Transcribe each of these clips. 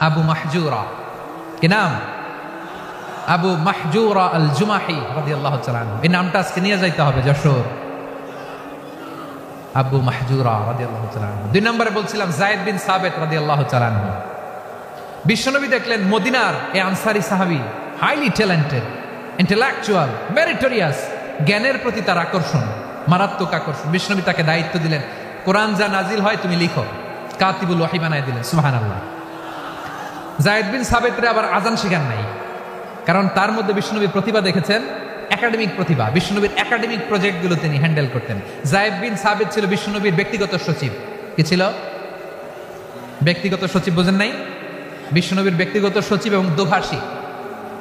আবু মাহজুরা, কি নাম? আবু মাহজুরা আল জুমাহি রাদিয়াল্লাহু তাআলা আনহু। এই নামটা আজকে নিয়ে যাইতে হবে যশোর। আবু মাহজুরা রাদিয়াল্লাহু তাআলা আনহু। 2 নম্বরে বলছিলাম যায়েদ বিন সাবিত রাদিয়াল্লাহু তাআলা আনহু। বিশ্বনবী দেখলেন মদিনার এই আনসারী সাহাবী হাইলি ট্যালেন্টেড, ইন্টেলেকচুয়াল, মেরিটোরিয়াস, জ্ঞানের প্রতি তার আকর্ষণ, মারাত্মক আকর্ষণ। বিশ্বনবী তাকে দায়িত্ব দিলেন, কোরআন যা নাজিল হয় তুমি লিখো, কাতিবুল ওয়াহি বানায় দিলেন। সুবহানাল্লাহ। যায়েদ বিন সাবিতরে আবার আজান শেখান নাই, কারণ তার মধ্যে বিশ্বনবী প্রতিভা দেখেছেন, একাডেমিক প্রতিভা। বিশ্বনবীর একাডেমিক প্রজেক্টগুলো তিনি হ্যান্ডেল করতেন। যায়েদ বিন সাবিত ছিল বিশ্বনবীর ব্যক্তিগত সচিব। কি ছিল? ব্যক্তিগত সচিব। বোঝেন নাই? বিশ্বনবীর ব্যক্তিগত সচিব এবং দোভাষী।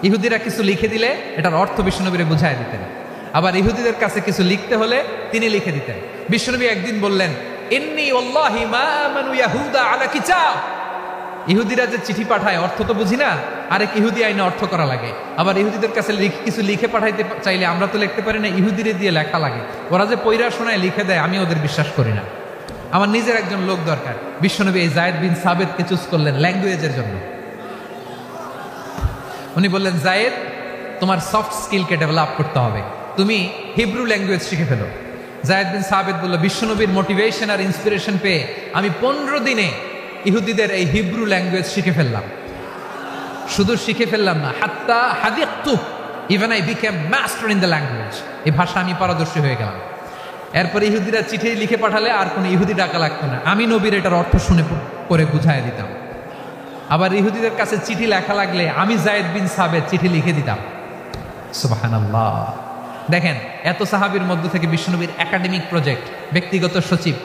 ইহুদিরা কিছু লিখে দিলে এটার অর্থ বিশ্বনবীরে বুঝায় দিতেন, আবার ইহুদিদের কাছে কিছু লিখতে হলে তিনি লিখে দিতেন। বিশ্বনবী একদিন বললেন, ইন্নী ওয়াল্লাহি মা আমানু ইয়াহুদা আলা কিতাব। ইহুদিরা যে চিঠি পাঠায় অর্থ তো বুঝি না, আরেক ইহুদি আইনে অর্থ করা লাগে। আবার ইহুদিদের কাছে কিছু লিখে পাঠাইতে চাইলে আমরা তো লিখতে পারি না, ইহুদিরে দিয়ে লেখা লাগে। ওরা যে পয়রা শোনায় লিখে দেয়, আমি ওদের বিশ্বাস করি না। আমার নিজের একজন লোক দরকার। বিশ্বনবী এই যায়েদ বিন সাবিতকে চুজ করলেন ল্যাঙ্গুয়েজের জন্য। উনি বললেন, যায়েদ, তোমার সফট স্কিলকে ডেভেলপ করতে হবে, তুমি হিব্রু ল্যাঙ্গুয়েজ শিখে ফেলো। যায়েদ বিন সাবিত বলল, বিশ্বনবীর মোটিভেশন আর ইন্সপিরেশন পেয়ে আমি 15 দিনে ইহুদিদের এই হিব্রু ল্যাঙ্গুয়েজ শিখে ফেললাম। শুধু শিখে ফেললাম না, হাত্তা হাদিকতু, even I became master in the language. এই ভাষা আমি পারদর্শী হয়ে গেলাম। এরপরে ইহুদিরা চিঠি লিখে পাঠালে আর কোনো ইহুদি ডাকা লাগতো না, আমি নবীর এটার অর্থ শুনে করে বুঝাই দিতাম। আবার ইহুদিদের কাছে চিঠি লেখা লাগলে আমি যায়েদ বিন সাবিত চিঠি লিখে দিতাম। সুবহানাল্লাহ। দেখেন, এত সাহাবীর মধ্য থেকে বিশ্বনবীর একাডেমিক প্রজেক্ট, ব্যক্তিগত সচিব,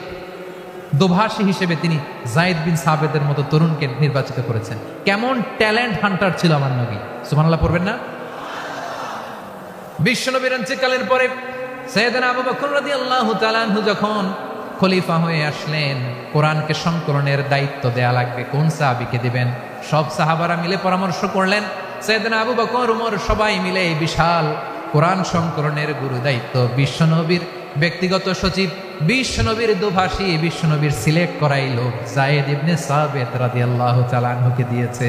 দোভাষী হিসেবে তিনি যায়েদ বিন সাবিতের মতো তরুণকে নির্বাচিত করেছেন। কেমন ট্যালেন্ট হান্টার ছিল আমার নবী। সুবহানাল্লাহ পড়বেন না? বিশ্বনবীর ইন্তেকালের পরে সাইয়েদনা আবু বকর রাদিয়াল্লাহু তাআলা আনহু যখন খলিফা হয়ে আসলেন, কোরআনকে সংকলনের দায়িত্ব দেয়া লাগবে, কোন সাহাবীকে দিবেন? সব সাহাবারা মিলে পরামর্শ করলেন। সাইয়েদনা আবু বকর, ওমর সবাই মিলে এই বিশাল কোরআন সংকলনের গুরু দায়িত্ব বিশ্বনবীর ব্যক্তিগত সচিব, বিশ্বনবীর দোভাষী, বিশ্বনবীর সিলেক্ট করাই লোক যায়েদ ইবনে সাবিত রাদিয়াল্লাহু তাআলা আনহুকে দিয়েছে।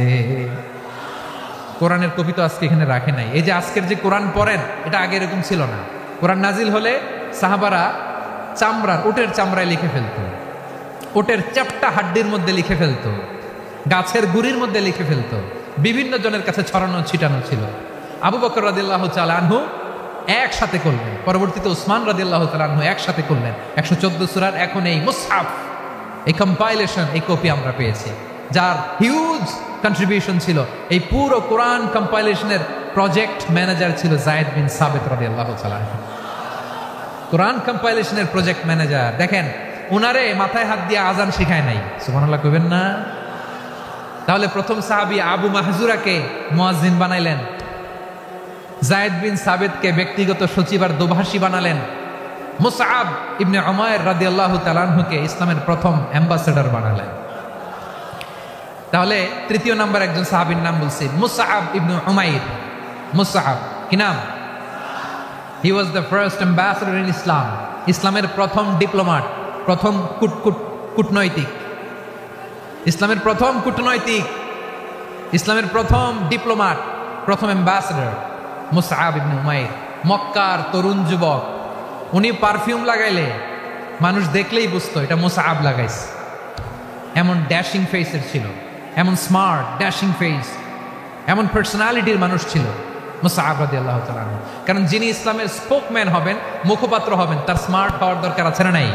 কোরআনের কপি তো আজকে এখানে রাখে নাই। এই যে আজকের যে কোরআন পড়েন, এটা আগে এরকম ছিল না। কোরআন নাজিল হলে সাহাবারা চামড়ার, উটের চামড়ায় লিখে ফেলতো, উটের চ্যাপ্টা হাড্ডির মধ্যে লিখে ফেলতো, গাছের গুড়ির মধ্যে লিখে ফেলতো, বিভিন্ন জনের কাছে ছড়ানো ছিটানো ছিল। আবু বকর রাদিয়াল্লাহু তাআলা আনহু একসাথে করলেন, পরবর্তীতে উসমান রাদিয়াল্লাহু তাআলা আনহু একসাথে করলেন। 114 সূরার এখন এই মুসহাফ, এই কম্পাইলেশন, এই কপি আমরা পেয়েছি, যার হিউজ কন্ট্রিবিউশন ছিল। এই পুরো কোরআন কম্পাইলেশনের প্রজেক্ট ম্যানেজার ছিল যায়েদ বিন সাবিত রাদিয়াল্লাহু তাআলা আনহু। কোরআন কম্পাইলেশনের প্রজেক্ট ম্যানেজার। দেখেন, উনারে মাথায় হাত দিয়ে আজান শিখায় নাই। সুবহানাল্লাহ কইবেন না? তাহলে প্রথম সাহাবী আবু মাহজুরাকে মুয়াজ্জিন বানাইলেন, যায়েদ বিন সাবিতকে ব্যক্তিগত সচিব আর দোভাষী বানালেন, মুসআব ইবনে উমাইর রাদিয়াল্লাহু তাআলা আনহুকে ইসলামের প্রথম অ্যাম্বাসেডর বানালেন। তাহলে তৃতীয় নাম্বার একজন সাহাবীর নাম বলছি, মুসআব ইবনে উমাইর। মুসআব কি নাম? He was the first ambassador in Islam. ইসলামের প্রথম ডিপ্লোম্যাট, প্রথম কূটনৈতিক, ইসলামের প্রথম কূটনৈতিক, ইসলামের প্রথম ডিপ্লোম্যাট, প্রথম অ্যাম্বাসেডর মুসআব ইবনে উমাইর। মক্কার তরুণ যুবক, উনি পারফিউম লাগাইলে মানুষ দেখলেই বুঝতো এটা মুসআব লাগাইছে। এমন ড্যাশিং ফেসের ছিল, এমন স্মার্ট ড্যাশিং ফেস, এমন পার্সোনালিটির মানুষ ছিল মুসআব রাদিয়াল্লাহু তাআলা আনহু। কারণ যিনি ইসলামের স্পোকম্যান হবেন, মুখপাত্র হবেন, তার স্মার্ট হওয়ার দরকার আছে না নাই?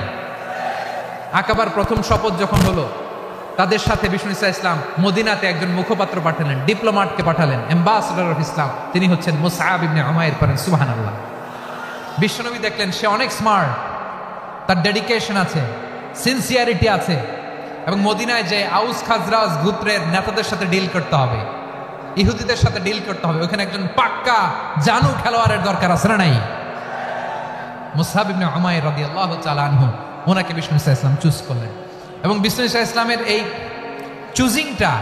আকাবার প্রথম শপথ যখন হলো, তাদের সাথে বিষ্ণু ইসা ইসলাম মদিনাতে একজন মুখপাত্র পাঠালেন, ডিপ্লোম্যাটকে পাঠালেন, অ্যাম্বাসেডর অফ ইসলাম। তিনি হচ্ছেন মুসআব ইবনে উমাইর। করেন সুবহানাল্লাহ। বিশ্বনবী দেখলেন সে অনেক স্মার্ট, তার ডেডিকেশন আছে, সিনসিয়ারিটি আছে, এবং মদিনায় যে আউস খাজরাজ গোত্রের নেতাদের সাথে ডিল করতে হবে, ইহুদিদের সাথে ডিল করতে হবে, ওখানে একজন পাক্কা জানু খেলোয়াড়ের দরকার আছে না নাই? মুসআব ইবনে উমাইর রাদিয়াল্লাহু তাআলা আনহু, ওনাকে বিষ্ণু ইসা ইসলাম চুজ করলেন। এবং বিষ্ণু ইসা ইসলামের এই চুজিংটা,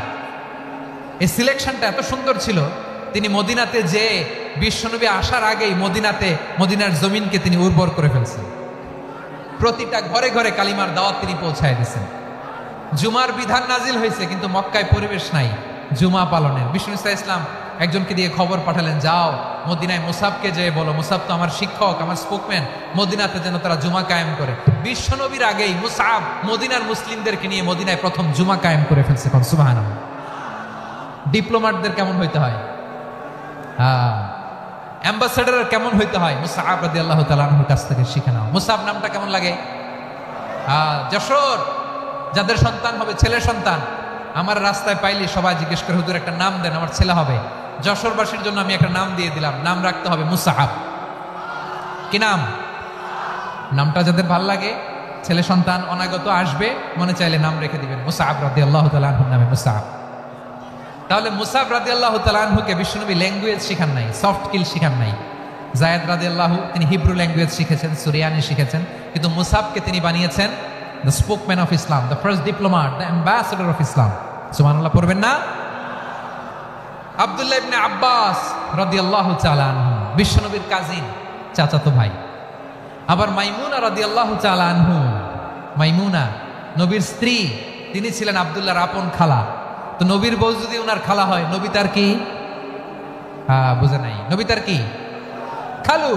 এই সিলেকশনটা এত সুন্দর ছিল, তিনি মদিনাতে যে বিশ্বনবী আসার আগেই মদিনার জমিনকে তিনি উর্বর করে ফেলছেন। প্রতিটা ঘরে ঘরে কালিমার দাওয়াত তিনি পৌঁছায় দিয়েছেন। জুমার বিধান নাজিল হয়েছে, কিন্তু মক্কায় পরিবেশ নাই, জুমা পালনের। বিষ্ণু ইসলাম একজনকে দিয়ে খবর পাঠালেন, যাও মদিনায় মুসাবকে যেয়ে বলো, মুসাব তো আমার শিক্ষক, আমার স্পোকম্যান, মদিনাতে যেন তারা জুমা কায়েম করে। বিশ্বনবীর আগেই মুসাব মদিনার মুসলিমদেরকে নিয়ে মদিনায় প্রথম জুমা কায়েম করে ফেলছে। সুবহানাল্লাহ। ডিপ্লোম্যাটদের কেমন হইতে হয়, অ্যাম্বাসেডার কেমন হইতে হয়, মুসআব রাদিয়াল্লাহু তাআলা আনহুর কাছ থেকে শিখে নাও। মুসআব নামটা কেমন লাগে? যশোর যাদের সন্তান হবে, ছেলে সন্তান, আমার রাস্তায় পাইলে সবাই জিজ্ঞেস করে, হুজুর একটা নাম দেন, আমার ছেলে হবে। যশোরবাসীর জন্য আমি একটা নাম দিয়ে দিলাম, নাম রাখতে হবে মুসআব। কি নাম? নামটা যাদের ভাল লাগে, ছেলে সন্তান অনাগত আসবে, মনে চাইলে নাম রেখে দিবেন মুসআব রাদিয়াল্লাহু তাআলা আনহুর নামে মুসআব। তাহলে মুসাব রাদিয়াল্লাহু তাআলা আনহুকে বিশ্বনবী ল্যাঙ্গুয়েজ শিখান নাই, সফট স্কিল শিখান নাই। যায়েদ রাদিয়াল্লাহু তিনি হিব্রু ল্যাঙ্গুয়েজ শিখেছেন, সুরিয়ানি শিখেছেন, কিন্তু মুসাবকে তিনি বানিয়েছেন the spokesman of Islam, the first diplomat, the ambassador of Islam. সুবহানাল্লাহ পড়বেন না? আব্দুল্লাহ ইবনে আব্বাস রাদিয়াল্লাহু তাআলা আনহু বিশ্বনবীর কাজিন, চাচাতো ভাই। আবার মাইমুনা রাদিয়াল্লাহু তাআলা আনহু, মাইমুনা নবীর স্ত্রী, তিনি ছিলেন আব্দুল্লাহর আপন খালা। তো নবীর বউ যদি ওনার খালা হয়, নবী তার কি? বুঝে নাই, নবী তার কি? খালু।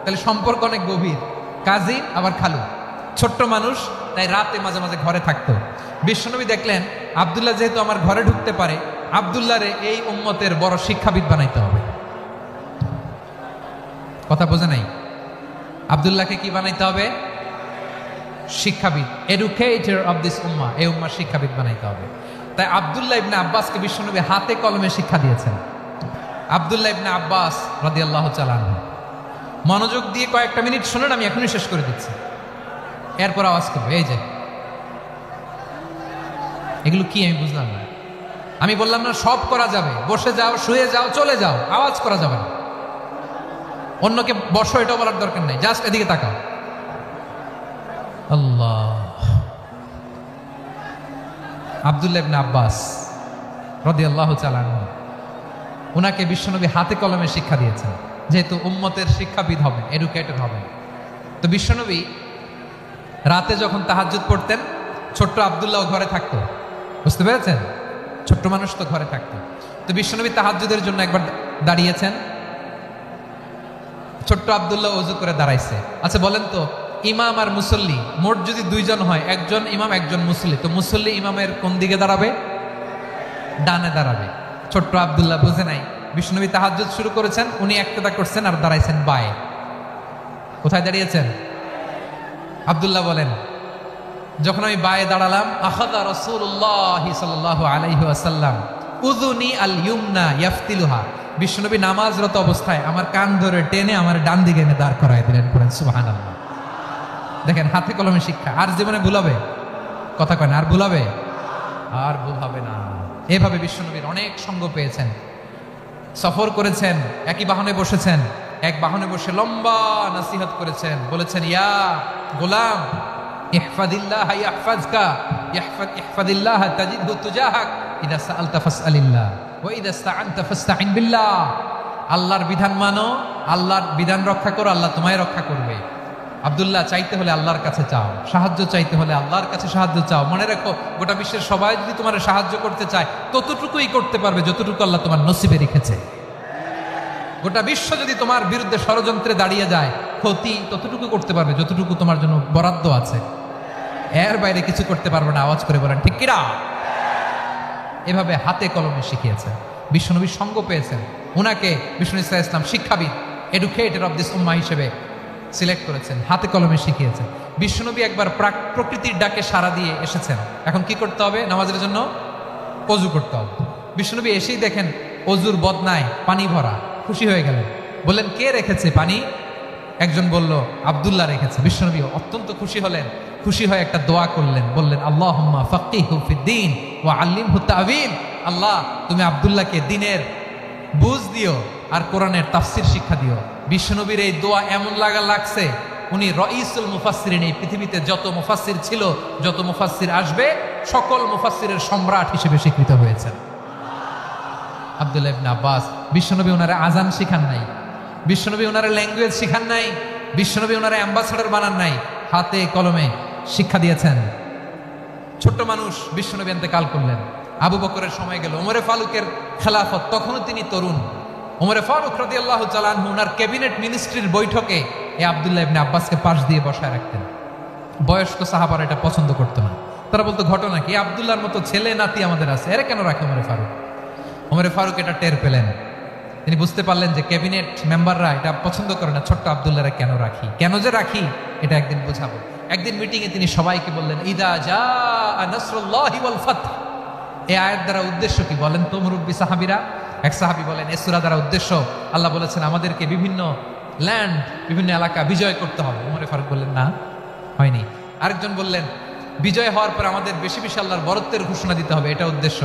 তাহলে সম্পর্ক অনেক গভীর, কাজিন আবার খালু। ছোট্ট মানুষ, তাই রাতে মাঝে মাঝে ঘরে থাকতো। বিশ্বনবী দেখলেন আব্দুল্লাহ যেহেতু আমার ঘরে ঢুকতে পারে, আব্দুল্লাহরে এই উম্মতের বড় শিক্ষাবিদ বানাইতে হবে। কথা বোঝে নাই? আব্দুল্লাহকে কি বানাইতে হবে? শিক্ষাবিদ, এডুকেটর অফ দিস উম্মাহ, এই উম্মার শিক্ষাবিদ বানাইতে হবে। তাই আব্দুল্লাহ ইবনে আব্বাসকে বিশ্বনবী হাতে কলমে শিক্ষা দিয়েছেন। আব্দুল্লাহ ইবনে আব্বাস রাদিয়াল্লাহু তাআলা আনহু, মনোযোগ দিয়ে কয়েকটা মিনিট শুনুন, আমি এখনই শেষ করে দিচ্ছি, এরপর আওয়াজ করবো। এই যে এগুলো কি আমি বুঝলাম না। আমি বললাম না সব করা যাবে, বসে যাও, শুয়ে যাও, চলে যাও, আওয়াজ করা যাবে না। অন্যকে বসো এটা বলার দরকার নেই, জাস্ট এদিকে তাকাও। আল্লাহ। আব্দুল্লাহ ইবনে আব্বাস রাদিয়াল্লাহু তাআলা আনহু, ওনাকে বিশ্বনবী হাতে কলমে শিক্ষা দিয়েছেন, যেহেতু উম্মতের শিক্ষাবিদ হবেন, এডুকেটর হবেন। তো বিশ্বনবী রাতে যখন তাহাজ্জুদ পড়তেন, ছোট্ট আব্দুল্লাহ ঘরে থাকতো। বুঝতে পেরেছেন? ছোট্ট মানুষ তো ঘরে থাকতো। তো বিশ্বনবী তাহাজ্জুদের জন্য একবার দাঁড়িয়েছেন, ছোট্ট আব্দুল্লাহ ওযু করে দাঁড়াইছে। আচ্ছা বলেন তো, ইমাম আর মুসল্লি মোট যদি দুইজন হয়, একজন ইমাম একজন মুসল্লি, তো মুসল্লি ইমামের কোন দিকে দাঁড়াবে? ডানে দাঁড়াবে। ছোট্ট আব্দুল্লাহ বুঝে নাই, বিশ্বনবী তাহাজ্জুদ শুরু করেছেন, উনি একতেদা করছেন আর দাঁড়াইছেন বায়ে। কোথায় দাঁড়িয়েছেন? আব্দুল্লাহ বলেন, যখন আমি বায়ে দাঁড়ালাম, আখাযা রাসূলুল্লাহ সাল্লাল্লাহু আলাইহি ওয়াসাল্লাম উযুনি আল ইউমনা ইয়াফতিলুহা, বিশ্বনবী নামাজরত অবস্থায় আমার কান ধরে টেনে আমার ডান দিকে এনে দাঁড় করায় দিলেন। করেন সুবহানাল্লাহ। দেখেন হাতে কলমে শিক্ষা। আর জীবনে ভুল হবে? কথা কয় না, আর ভুল হবে? আর ভুল হবে না। এভাবে বিশ্বনবীর অনেক সঙ্গ পেয়েছেন, সফর করেছেন, একই বাহনে বসেছেন, এক বাহনে বসে লম্বা নসিহত করেছেন, বলেছেন, ইয়া গোলাম ইহফাদিল্লাহ ইয়াহফাজকা, ইহফাদিল্লাহ তাজিদহু তুজাহাক, ইযা সাআলতা ফাসআলিল্লাহ ওয়া ইযা ইসতাআনতা ফাসতাইন বিল্লাহ। আল্লাহর বিধান মানো, আল্লাহর বিধান রক্ষা করো, আল্লাহ তোমায় রক্ষা করবে। আব্দুল্লাহ, চাইতে হলে আল্লাহর কাছে চাও, সাহায্য চাইতে হলে আল্লাহর কাছে সাহায্য চাও। মনে রাখো, গোটা বিশ্বের সবাই যদি তোমার সাহায্য করতে চায়, ততটুকুই করতে পারবে যতটুকু আল্লাহ তোমার নসিবে রেখেছে। গোটা বিশ্ব যদি তোমার বিরুদ্ধে ষড়যন্ত্রে দাঁড়িয়ে যায়, ক্ষতি ততটুকু করতে পারবে যতটুকু তোমার জন্য বরাদ্দ আছে, এর বাইরে কিছু করতে পারবে না। আওয়াজ করে বলেন ঠিক কিনা? এভাবে হাতে কলমে শিখিয়েছেন, বিশ্বনবীর সঙ্গ পেয়েছেন। ওনাকে বিষ্ণু ইসলাম শিক্ষাবিদ, এডুকেটর অফ দিস উম্মাহ হিসেবে সিলেক্ট করেছেন, হাতে কলমে শিখিয়েছেন। বিশ্বনবী একবার প্রকৃতির ডাকে সাড়া দিয়ে এসেছেন। এখন কি করতে হবে? নামাজের জন্য ওযু করতে হবে। বিশ্বনবী এসেই দেখেন ওযুর বদনায় পানি ভরা, খুশি হয়ে গেলেন, বললেন, কে রেখেছে পানি? একজন বলল, আব্দুল্লাহ রেখেছে। বিশ্বনবী অত্যন্ত খুশি হলেন, খুশি হয়ে একটা দোয়া করলেন, বললেন, আল্লাহুম্মা ফাক্কিহু ফিদ্দীন ওয়া আল্লিমহু তা'ওয়ীল। আল্লাহ, তুমি আব্দুল্লাহকে দ্বীনের বুঝ দিও আর কোরআনের তাফসীর শিক্ষা দিও। বিশ্বনবীর এই দোয়া এমন লাগছে, উনি রাইসুল মুফাসসিরিন, এই পৃথিবীতে যত মুফাসসির ছিল, যত মুফাসসির আসবে, সকল মুফাসসিরের সম্রাট হিসেবে স্বীকৃত হয়েছেন। আব্দুল্লাহ ইবনে আব্বাস, বিশ্বনবী ওনারা আজান শিখান নাই, বিশ্বনবী ওনারা ল্যাঙ্গুয়েজ শিখান নাই, বিশ্বনবী ওনারা অ্যাম্বাসেডর বানান নাই, হাতে কলমে শিক্ষা দিয়েছেন। ছোট্ট মানুষ বিশ্বনবী ইন্তেকাল করলেন, আবু বকরের সময় গেল, ওমরে ফারুকের খেলাফত, তখনও তিনি তরুণ। ওমরে ফারুক রাদিয়াল্লাহু তাআলা আনহু ওনার ক্যাবিনেট মিনিস্ট্রির বৈঠকে এই আব্দুল্লাহ ইবনে আব্বাসকে পাশ দিয়ে বসায় রাখতেন। বয়স্ক সাহাবারা এটা পছন্দ করতো না, তারা বলতো ঘটনা কি, আব্দুল্লাহর মতো ছেলে নাতি আমাদের আছে, এরা কেন রাখে ওমরে ফারুক? ওমরে ফারুক এটা টের পেলেন, তিনি বুঝতে পারলেন যে ক্যাবিনেট মেম্বাররা এটা পছন্দ করে না, ছোট্ট আব্দুল্লাহরা কেন রাখি, কেন যে রাখি এটা একদিন বোঝাবো। একদিন মিটিংয়ে তিনি সবাইকে বললেন, ইদা জাআ নাসরুল্লাহি ওয়াল ফাতহ। এই আয়াত দ্বারা উদ্দেশ্য কি বলেন তো মুরব্বী সাহাবীরা? এক সাহাবী বলেন, এই সূরা দ্বারা উদ্দেশ্য আল্লাহ বলেছেন আমাদেরকে বিভিন্ন ল্যান্ড, বিভিন্ন এলাকা বিজয় করতে হবে। ওমরে ফারুক বললেন না, হয়নি। আরেকজন বললেন, বিজয় হওয়ার পর আমাদের বেশি বেশি আল্লাহর বরত্বের ঘোষণা দিতে হবে, এটা উদ্দেশ্য।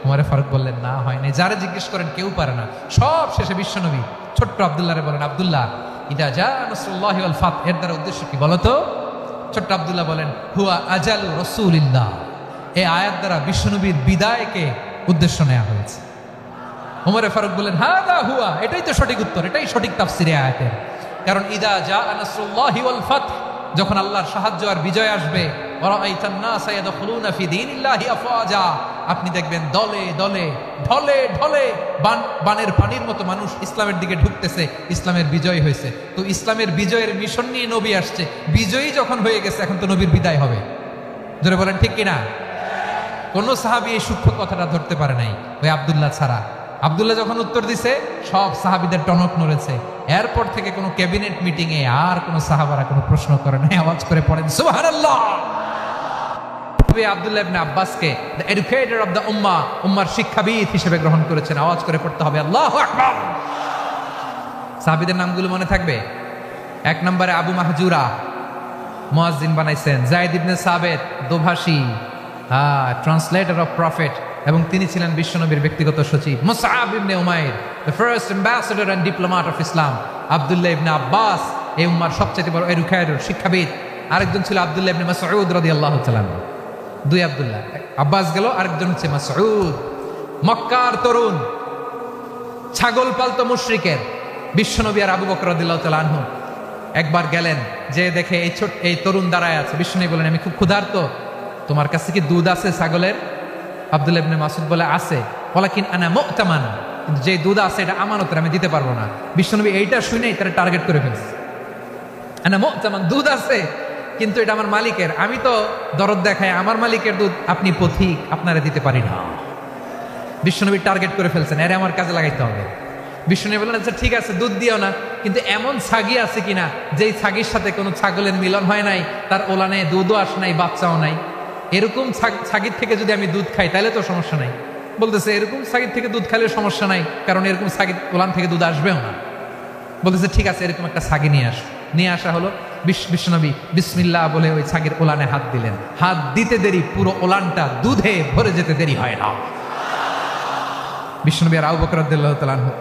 ওমরে ফারুক বললেন না, হয়নি। যারা জিজ্ঞেস করেন কেউ পারে না। সব শেষে বিশ্বনবী ছোট্ট আব্দুল্লাহরে বলেন, আব্দুল্লাহ ইদা জাআ নাসরুল্লাহি ওয়াল ফাতহ এর দ্বারা উদ্দেশ্য কি বলো তো? ছোট্ট আব্দুল্লাহ বলেন, হুয়া আজালু রাসূলিল্লাহ। এই আয়াত দ্বারা বিশ্বনবীর বিদায়কে উদ্দেশ্য নেওয়া হয়েছে। ওমরে ফারুক বললেন, হাদা হুয়া, এটাই তো সঠিক উত্তর, এটাই সঠিক তাফসীরে আয়াতের। কারণ ইদা জাআ নাসরুল্লাহি ওয়াল ফাতহ, যখন আল্লাহর সাহায্য আর বিজয় আসবে, ওয়ারাআইতান নাসা ইয়াদখুলুনা ফি দীনিল্লাহি আফওয়াজা, আপনি দেখবেন দলে দলে ঢলে ঢলে বানের পানির মতো মানুষ ইসলামের দিকে ঢুকতেছে, ইসলামের বিজয় হয়েছে। তো ইসলামের বিজয়ের মিশন নিয়ে নবী আসছে, বিজয়ী যখন হয়ে গেছে এখন তো নবীর বিদায় হবে। জোরে বলেন ঠিক কিনা? কোন সাহাবী এই সূক্ষ্ম কথাটা ধরতে পারে নাই, ওই আব্দুল্লাহ ছাড়া। আব্দুল্লাহ যখন উত্তর দিছে সব সাহাবীদের টনক নড়েছে। এরপর থেকে কোনো ক্যাবিনেট মিটিং এ আর কোনো সাহাবারা কোনো প্রশ্ন করে নাই, আওয়াজ করে পড়েন সুবহানাল্লাহ। আব্দুল্লাহ ইবনে আব্বাসকে দ্য এডুকেটর অফ দ্য উম্মাহ, উম্মার শিক্ষাবিদ হিসেবে গ্রহণ করেছেন। আওয়াজ করে পড়তে হবে আল্লাহু আকবার। সাহাবীদের নামগুলো মনে থাকবে? এক নম্বরে আবু মাহজুরা, মুয়াজ্জিন বানাইছেন। যায়েদ ইবনে সাবিত, দোভাষী, ট্রান্সলেটর অফ প্রফেট, এবং তিনি ছিলেন বিশ্বনবীর ব্যক্তিগত সচিব। Musab ibn Umair, the first ambassador and diplomat of Islam. Abdullah ibn Abbas, এই উম্মার সবচেয়ে বড় এডুকেটর, শিক্ষাবিদ। আরেকজন ছিল আব্দুল্লাহ ইবনে মাসউদ রাদিয়াল্লাহু তাআলা। দুই আব্দুল্লাহ, আব্বাস গেল, আরেকজন হচ্ছে মাসউদ। মক্কার তরুণ, ছাগল পালতো মুশরিকের। বিশ্বনবী আর আবু বকর রাদিয়াল্লাহু তাআলা আনহু একবার গেলেন, যে দেখে এই তরুণ দাঁড়ায় আছে। বিশ্বনবী বলেন, আমি খুব ক্ষুধার্ত, তোমার কাছে কি দুধ আছে ছাগলের? আব্দুল্লাহ ইবনে মাসউদ বলে, আছে। ওয়ালাকিন আনা মু'তামান, কিন্তু যে দুধ আছে এটা আমানতের, আমি দিতে পারবো না। বিশ্বনবী এইটা শুনেই তারা টার্গেট করে ফেলছে। আনা মু'তামান, দুধ আছে কিন্তু এটা আমার মালিকের, আমি তো দরদ দেখাই, আমার মালিকের দুধ, আপনি পথিক, আপনারা দিতে পারি না। বিশ্বনবী টার্গেট করে ফেলছেন, এর আমার কাজে লাগাইতে হবে। বিশ্বনবী বললেন, আচ্ছা ঠিক আছে, দুধ দিও না, কিন্তু এমন ছাগি আছে কিনা যেই ছাগির সাথে কোনো ছাগলের মিলন হয় নাই, তার ওলানে দুধও আসে নাই, বাচ্চাও নাই, এরকম ছাগির থেকে যদি আমি দুধ খাই তাহলে তো সমস্যা নাই। বলতেছে এরকম ছাগির থেকে দুধ খাইলে সমস্যা নাই, কারণ এরকম ছাগির ওলান থেকে দুধ আসবেও না। বলতেছে ঠিক আছে, এরকম একটা ছাগি নিয়ে আস। নিয়ে আসা হলো। বিশ্বনবী বিসমিল্লাহ বলে ওই ছাগির ওলানে হাত দিলেন। হাত দিতে দেরি, পুরো ওলানটা দুধে ভরে যেতে দেরি হয় না। বিশ্বনবী আর আবু বকর রাদিয়াল্লাহু তাআলা আনহু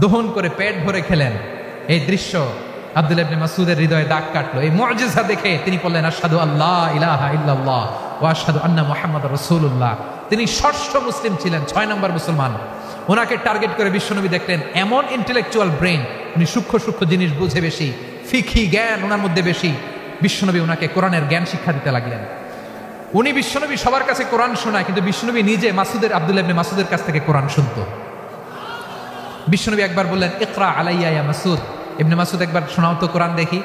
দহন করে পেট ভরে খেলেন। এই দৃশ্য আব্দুল্লাহ ইবনে মাসউদের হৃদয়ে দাগ কাটলো। এই মুআজিজা দেখে তিনি বললেন, আশহাদু আল্লা ইলাহা ইল্লাল্লাহ ওয়া আশহাদু আন্না মুহাম্মাদুর রাসূলুল্লাহ। তিনি ষষ্ঠ মুসলিম ছিলেন, 6 নম্বর মুসলমান। ওনাকে টার্গেট করে বিশ্বনবী দেখলেন এমন ইন্টেলেকচুয়াল ব্রেন, উনি সূক্ষ্ম সূক্ষ্ম জিনিস বুঝে বেশি, ফিকহি জ্ঞান ওনার মধ্যে বেশি। বিশ্বনবী ওনাকে কোরআনের জ্ঞান শিক্ষা দিতে লাগলেন। উনি বিশ্বনবী সবার কাছে কোরআন শোনায়, কিন্তু বিশ্বনবী নিজে আব্দুল্লাহ ইবনে মাসউদের কাছ থেকে কোরআন শুনতো। বিশ্বনবী একবার বললেন, ইকরা আলাইয়া ইয়া মাসউদ। ইবনে মাসউদ একবার শোনাও তো কোরআন দেখি।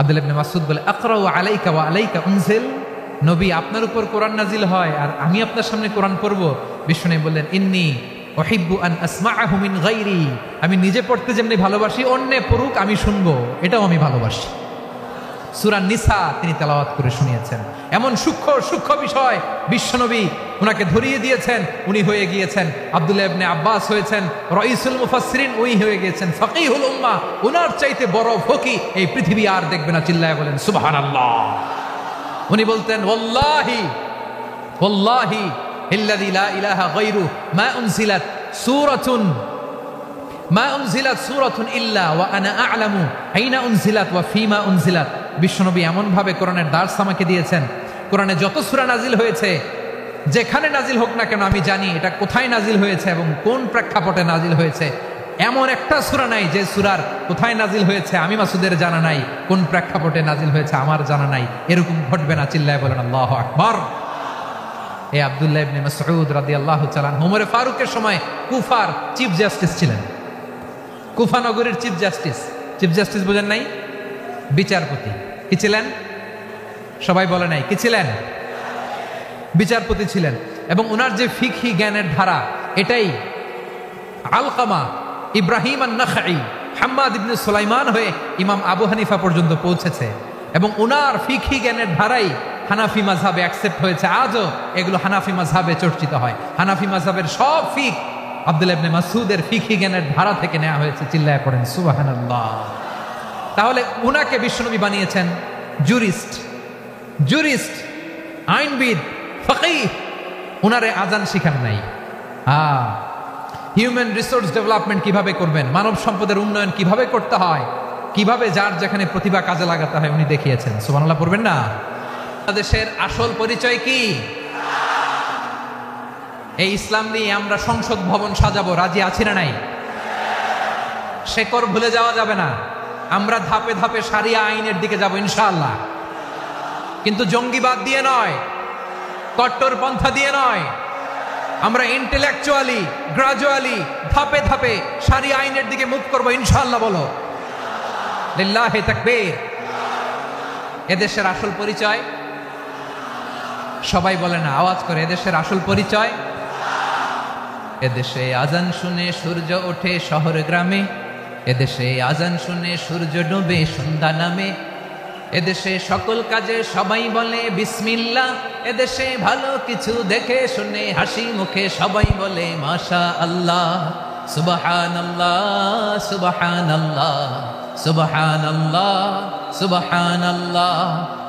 আব্দুল্লাহ ইবনে মাসউদ বলে, আকরাউ আলাইকা ওয়া আলাইকা উনজিল। নবী, আপনার উপর কোরআন নাজিল হয় আর আমি আপনার সামনে কোরআন পড়ব। বিশ্বনবী বললেন, ইন্নী উহিব্বু আন আসমাআহু মিন গায়রি। আমি নিজে পড়তে যেমনি ভালোবাসি, অন্যে পড়ুক আমি শুনবো, এটাও আমি ভালোবাসি। সূরা নিসা তিনি তেলাওয়াত করে শুনিয়েছেন। এমন সূক্ষ্ম সূক্ষ্ম বিষয় বিশ্বনবী ওনাকে ধরিয়ে দিয়েছেন। উনি হয়ে গিয়েছেন আব্দুল্লাহ ইবনে আব্বাস, হয়েছেন রাইসুল মুফাসসিরিন, উনি হয়ে গিয়েছেন ফাকিহুল উম্মাহ। ওনার চাইতে বড় ফকি এই পৃথিবী আর দেখবে না। চিল্লায় বলেন সুবহানাল্লাহ। উনি বলতেন, ওয়াল্লাহি ওয়াল্লাহি ইল্লাযী লা ইলাহা গায়রু মা উনজিলাত সূরাতুন ইল্লা ওয়া আনা আ'লামু আইনা উনজিলাত ওয়া ফীমা উনজিলাত। বিশ্বনবী এমন ভাবে কোরআনের দার্স আমাকে দিয়েছেন, কোরআনে যত সূরা নাজিল হয়েছে, যেখানে নাজিল হোক না কেন আমি জানি এটা কোথায় নাজিল হয়েছে এবং কোন প্রেক্ষাপটে নাজিল হয়েছে। এমন একটা সূরা নাই যে সূরার কোথায় নাজিল হয়েছে আমি মাসুদের জানা নাই, কোন প্রেক্ষাপটে নাজিল হয়েছে আমার জানা নাই। এরকম ঘটবে না। চিল্লায় বলেন আল্লাহু আকবার। এই আব্দুল্লাহ ইবনে মাসউদ রাদিয়াল্লাহু তাআলা ওমরে ফারুকের সময় কুফার চিফ জাস্টিস ছিলেন। কুফা নগরীর চিফ জাস্টিস। চিফ জাস্টিস বোঝেন নাই? বিচারপতি। কি ছিলেন? সবাই বলে নাই কি ছিলেন? বিচারপতি ছিলেন। এবং ওনার যে ফিকহি জ্ঞানের ধারা, এটাই আলকামা, ইব্রাহিম আন-নাখাই, হাম্মাদ ইবনে সুলাইমান হয়ে ইমাম আবু হানিফা পর্যন্ত পৌঁছেছে। এবং ওনার ফিকহি জ্ঞানের ধারাই হানাফি মাযহাবে অ্যাকসেপ্ট হয়েছে। আজও এগুলো হানাফি মাযহাবে চর্চিত হয়। হানাফি মাযহাবের সব ফিক আব্দুল্লাহ ইবনে মাসউদের ফিকহি জ্ঞানের ধারা থেকে নেওয়া হয়েছে। চিল্লায় পড়েন সুবহানাল্লাহ। তাহলে উনাকে বিশ্বনবী বানিয়েছেন জুরিস্ট, জুরিস্ট, আইনবিদ, ফাকিহ। উনারে আজান শিখান নাই। হিউম্যান রিসোর্স ডেভেলপমেন্ট কিভাবে করবেন, মানব সম্পদের উন্নয়ন কিভাবে করতে হয়, কিভাবে যার যেখানে প্রতিভা কাজে লাগাতে হয় উনি দেখিয়েছেন। সুবহানাল্লাহ পড়বেন না? বাংলাদেশের আসল পরিচয় কি? এই ইসলাম নিয়ে আমরা সংসদ ভবন সাজাবো, রাজি আছি না নাই? শেকড় ভুলে যাওয়া যাবে না। আমরা ধাপে ধাপে শারিয়া আইনের দিকে যাব ইনশাআল্লাহ, কিন্তু জঙ্গিবাদ দিয়ে নয়, কট্টরপন্থা দিয়ে নয়। আমরা ইন্টেলেকচুয়ালি, গ্রাজুয়ালি, ধাপে ধাপে শারিয়া আইনের দিকে মুভ করবো ইনশাআল্লাহ। বলো লিল্লাহি তাকবীর। এদেশের আসল পরিচয় সবাই বলে না, আওয়াজ করে, এদেশের আসল পরিচয়। এদেশে আজান শুনে সূর্য ওঠে শহর গ্রামে, এদেশে আজান শুনে সূর্য ডুবে সন্ধ্যা নামে, এদেশে সকল কাজে সবাই বলে বিসমিল্লাহ, এদেশে ভালো কিছু দেখে শুনে হাসি মুখে সবাই বলে মাশা আল্লাহ। সুবহানাল্লাহ, সুবহানাল্লাহ, সুবহানাল্লাহ, সুবহানাল্লাহ,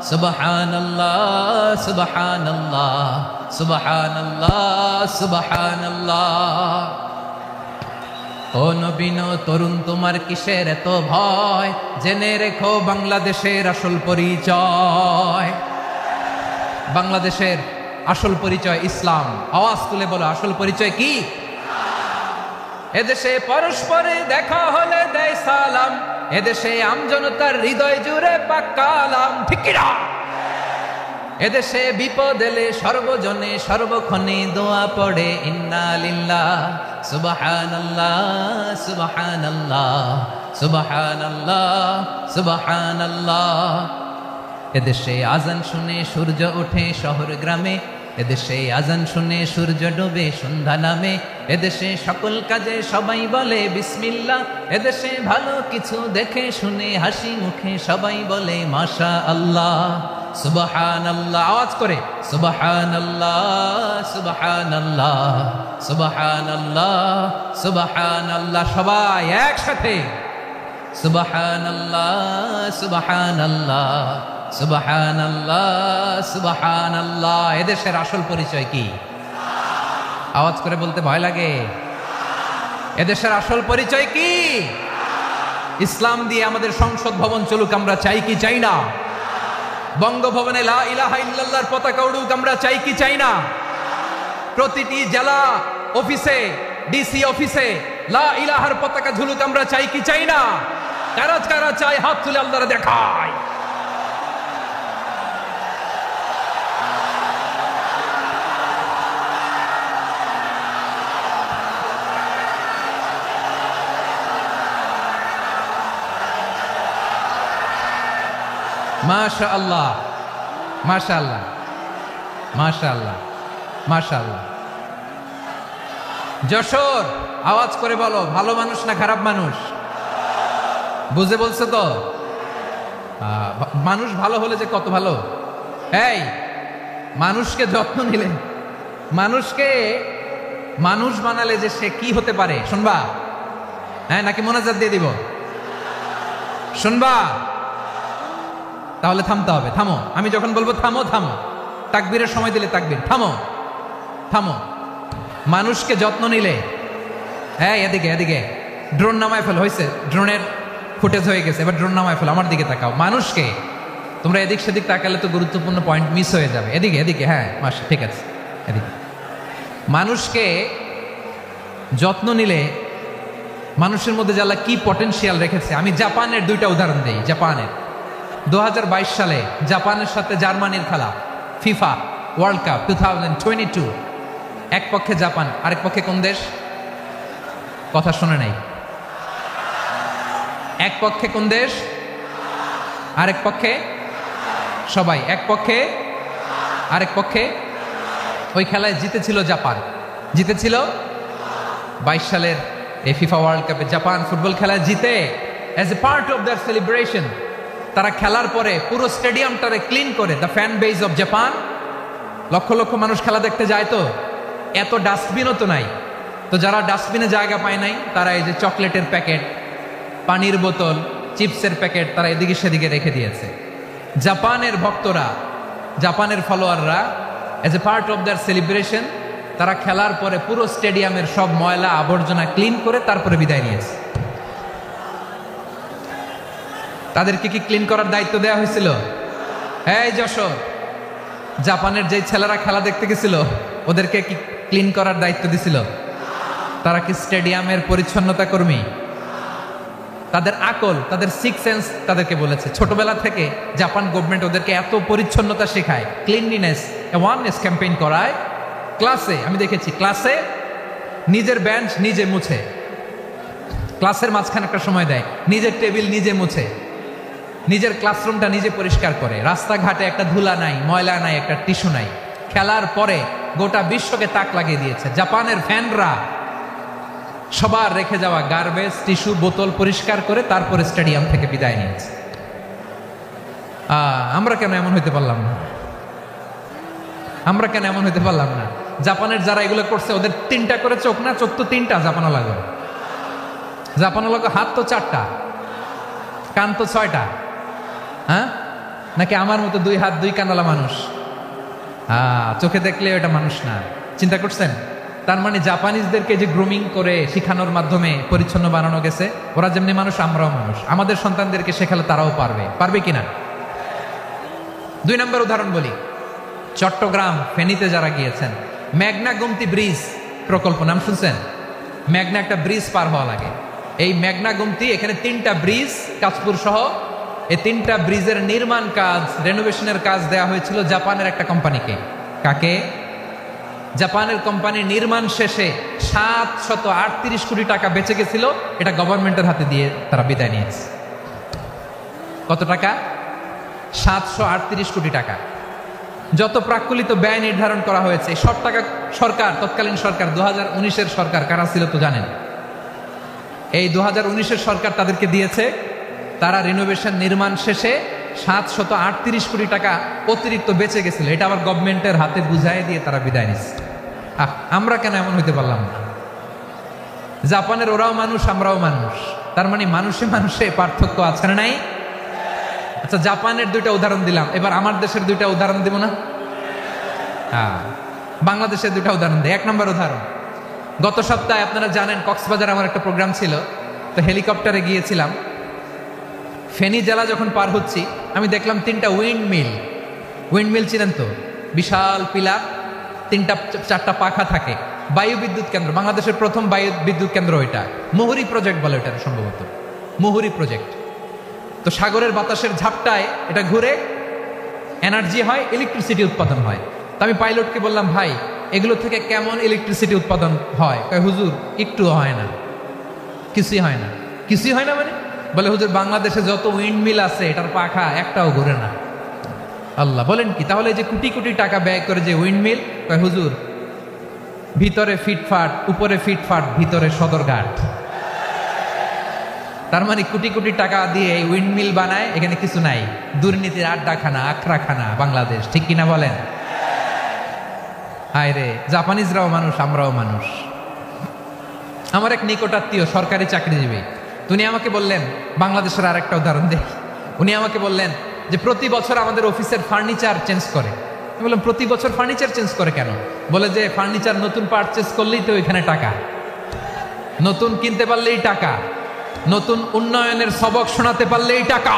সুবহানাল্লাহ, সুবহানাল্লাহ, সুবহানাল্লাহ, সুবহানাল্লাহ। ও নবীন তরুণ, তোমার কিসের এত ভয়? জেনে রেখো বাংলাদেশের আসল পরিচয়। বাংলাদেশের আসল পরিচয় ইসলাম। আওয়াজ তুলে বলো, আসল পরিচয় কি? এদেশে পরস্পরে দেখা হলে দেয় সালাম, এদেশে আমজনতার হৃদয় জুড়ে পাক্কা আলাম। ঠিক কি না? এদেশে বিপদ এলে সর্বজনে সর্বক্ষণে দোয়া পড়ে ইন্না লিল্লাহ, সুবহানাল্লাহ, সুবহানাল্লাহ, সুবহানাল্লাহ, সুবহানাল্লাহ। এদেশে আজান শুনে সূর্য ওঠে শহর গ্রামে, এদেশে আজান শুনে সূর্য ডুবে সন্ধ্যা নামে, এদেশে সকল কাজে সবাই বলে বিসমিল্লাহ, এদেশে ভালো কিছু দেখে শুনে হাসি মুখে সবাই বলে মাশা আল্লাহ। সুবহানাল্লাহ, আওয়াজ করে সুবহানাল্লাহ, সুবহানাল্লাহ, সুবহানাল্লাহ, সুবহানাল্লাহ। সবাই একসাথে সুবহানাল্লাহ, সুবহানাল্লাহ, সুবহানাল্লাহ, সুবহানাল্লাহ। এদেশের আসল পরিচয় কি? আওয়াজ করে বলতে ভয় লাগে। এদেশের আসল পরিচয় কি? ইসলাম দিয়ে আমাদের সংসদ ভবন চলুক, আমরা চাই কি চাই না? বঙ্গভবনে লা ইলাহা ইল্লাল্লাহর পতাকা উড়ুক, আমরা চাই কি চাই না? প্রতিটি জেলা অফিসে, ডিসি অফিসে লা ইলাহার পতাকা ঝুলুক, আমরা চাই কি চাই না? কারা কারা চাই হাত তুলে আল্লাহরে দেখায়। মাশাআল্লাহ, মাশাআল্লাহ, মাশাআল্লাহ, মাশাআল্লাহ। যশোর, আওয়াজ করে বলো, ভালো মানুষ না খারাপ মানুষ? বুঝে বলছো তো? মানুষ ভালো হলে যে কত ভালো। এই মানুষকে যত্ন নিলে, মানুষকে মানুষ বানালে যে সে কি হতে পারে শুনবা? হ্যাঁ, নাকি মোনাজাত দিয়ে দিব? শুনবা? তাহলে থামতে হবে। থামো, আমি যখন বলবো থামো থামো, তাকবীরের সময় দিলে তাকবীর, থামো থামো। মানুষকে যত্ন নিলে, হ্যাঁ এদিকে এদিকে, ড্রোন নামায় ফেল। হয়েছে, ড্রোনের ফুটেজ হয়ে গেছে, এবার ড্রোন নামায় ফেল। আমার দিকে তাকাও। মানুষকে, তোমরা এদিক সেদিক তাকালে তো গুরুত্বপূর্ণ পয়েন্ট মিস হয়ে যাবে। এদিকে এদিকে, হ্যাঁ মাস, ঠিক আছে, এদিকে। মানুষকে যত্ন নিলে মানুষের মধ্যে যে আল্লাহ কি পটেনশিয়াল রেখেছে। আমি জাপানের দুইটা উদাহরণ দিই। জাপানের 2022 সালে জাপানের সাথে জার্মানির খেলা, ফিফা ওয়ার্ল্ড কাপ 2022, এক পক্ষে জাপান, আরেক পক্ষে কোন দেশ? কথা শোনে নাই। এক পক্ষে কোন দেশ, আরেক পক্ষে সবাই, এক পক্ষে আরেক পক্ষে। ওই খেলায় জিতেছিল জাপান, জিতেছিল 22 সালের এই ফিফা ওয়ার্ল্ড কাপে জাপান ফুটবল খেলায় জিতে as a part of their celebration তারা খেলার পরে পুরো স্টেডিয়ামটারে ক্লিন করে, the fan base of Japan, লক্ষ লক্ষ মানুষ খেলা দেখতে যায়, তো এত ডাস্টবিনও তো নাই, তো যারা ডাস্টবিনে জায়গা পায় নাই তারা এই যে চকলেটের প্যাকেট, পানির বোতল, চিপসের প্যাকেট তারা এদিকে সেদিকে রেখে দিয়েছে। জাপানের ভক্তরা, জাপানের ফলোয়াররা as a part of their celebration তারা খেলার পরে পুরো স্টেডিয়ামের সব ময়লা আবর্জনা ক্লিন করে তারপরে বিদায় নিয়েছে। তাদেরকে কি ক্লিন করার দায়িত্ব দেওয়া হয়েছিল? এই যশোর, জাপানের যে ছেলেরা খেলা দেখতে গেছিল ওদেরকে কি ক্লিন করার দায়িত্ব দিছিল? তারা কি স্টেডিয়ামের পরিচ্ছন্নতা কর্মী? তাদের আকল, তাদের সিক্স সেন্স তাদেরকে বলেছে। ছোটবেলা থেকে জাপান গভর্নমেন্ট ওদেরকে এত পরিচ্ছন্নতা শেখায়, ক্লিনলিনেস অ্যাওয়ারনেস ক্যাম্পেইন করায়। ক্লাসে আমি দেখেছি, ক্লাসে নিজের বেঞ্চ নিজে মুছে, ক্লাসের মাঝখানে একটা সময় দেয়, নিজের টেবিল নিজে মুছে, নিজের ক্লাসরুমটা নিজে পরিষ্কার করে, রাস্তাঘাটে একটা ধুলা নাই, ময়লা নাই, একটা টিস্যু নাই। খেলার পরে গোটা বিশ্বকে তাক লাগিয়ে দিয়েছে। জাপানের ফ্যানরা সবার রেখে যাওয়া গার্বেজ, টিস্যু, বোতল পরিষ্কার করে তারপরে স্টেডিয়াম থেকে বিদায় নিয়েছে। আমরা কেন এমন হইতে পারলাম না? আমরা কেন এমন হইতে পারলাম না? জাপানের যারা এগুলো করছে ওদের 3টা করে চোখ না? চোখ তো 3টা, জাপানো লাগো, জাপানো লাগো, হাত তো 4টা, কান তো 6টা। হ্যাঁ, নাকি আমার মতো 2 হাত 2 কানালা মানুষ? চোখে দেখলে ওটা মানুষ না। চিন্তা করছেন? তার মানে জাপানিজদেরকে যে গ্রুমিং করে শিখানোর মাধ্যমে পরিচ্ছন্ন বানানো গেছে, ওরা যেমনি মানুষ আমরাও মানুষ, আমাদের সন্তানদেরকে শেখালে তারাও পারবে, পারবে কিনা? 2 নম্বর উদাহরণ বলি। চট্টগ্রাম ফেনীতে যারা গিয়েছেন, মেঘনা গুমতি ব্রিজ প্রকল্প নাম শুনছেন? মেঘনা একটা ব্রিজ পার হওয়া লাগে, এই মেঘনা গুমতি, এখানে 3টা ব্রিজ কাঁচপুর সহ, এই 3টা ব্রিজের নির্মাণ কাজ, রেনোভেশনের কাজ দেওয়া হয়েছিল জাপানের একটা কোম্পানিকে। কাকে? জাপানের কোম্পানি। নির্মাণ শেষে 738 কোটি টাকা বেঁচে গেছিল, এটা গভর্নমেন্টের হাতে দিয়ে তারা বিদায় নিয়েছে। কত টাকা? 738 কোটি টাকা। যত প্রাক্কলিত ব্যয় নির্ধারণ করা হয়েছে সব টাকা সরকার, তৎকালীন সরকার, 2019-এর সরকার, কারা ছিল তো জানেন? এই 2019-এর সরকার তাদেরকে দিয়েছে। তারা রিনোভেশন নির্মাণ শেষে 738 কোটি টাকা অতিরিক্ত বেঁচে গেছিল, এটা আবার গভর্নমেন্টের হাতে বুঝাই দিয়ে তারা বিদায় নিচ্ছে। আমরা কেন এমন হইতে পারলাম না? জাপানের ওরাও মানুষ, আমরাও মানুষ, তার মানে মানুষে মানুষে পার্থক্য আছে না নাই? আচ্ছা, জাপানের 2টা উদাহরণ দিলাম, এবার আমার দেশের 2টা উদাহরণ দিব না? বাংলাদেশের 2টা উদাহরণ দেয়। 1 নম্বর উদাহরণ, গত সপ্তাহে আপনারা জানেন কক্সবাজার আমার একটা প্রোগ্রাম ছিল, তো হেলিকপ্টারে গিয়েছিলাম। ফেনী জেলা যখন পার হচ্ছি আমি দেখলাম 3টা উইন্ডমিল। উইন্ডমিল চিনেন তো? বিশাল পিলার, 3টা-4টা পাখা থাকে, বায়ু বিদ্যুৎ কেন্দ্র, বাংলাদেশের প্রথম বায়ু বিদ্যুৎ কেন্দ্র ওইটা। মুহুরী প্রজেক্ট বলে ওটা সম্ভবত, মুহুরী প্রজেক্ট। তো সাগরের বাতাসের ঝাপটায় এটা ঘুরে এনার্জি হয়, ইলেকট্রিসিটি উৎপাদন হয়। তো আমি পাইলটকে বললাম, ভাই এগুলো থেকে কেমন ইলেকট্রিসিটি উৎপাদন হয়? কয়, হুজুর একটুও হয় না, কিছুই হয় না। কিছুই হয় না মানে? বলে, হুজুর বাংলাদেশে যত উইন্ডমিল আছে এটার পাখা একটাও ঘুরে না। আল্লাহ, বলেন কি? তাহলে যে কোটি কোটি টাকা ব্যয় করে যে উইন্ডমিল, কয় হুজুর ভিতরে ফিটফাট, উপরে ফিটফাট, ভিতরে সদরঘাট। তার মানে কোটি কোটি টাকা দিয়ে এই উইন্ডমিল বানায়, এখানে কিছু নাই। দুর্নীতির আড্ডাখানা, আখড়াখানা বাংলাদেশ, ঠিক কিনা বলেন? হায় রে, জাপানিজরাও মানুষ, আমরাও মানুষ। আমার এক নিকটাত্মীয় সরকারি চাকরিজীবী, উনি আমাকে বললেন, বাংলাদেশের আর একটা উদাহরণ দেখি। উনি আমাকে বললেন যে প্রতি বছর আমাদের অফিসের ফার্নিচার চেঞ্জ করে। আমি বললাম, প্রতি বছর ফার্নিচার চেঞ্জ করে কেন? বলে যে ফার্নিচার নতুন পারচেজ করলেই তো এখানে টাকা, নতুন কিনতে পারলেই টাকা, নতুন উন্নয়নের সবক শোনাতে পারলেই টাকা।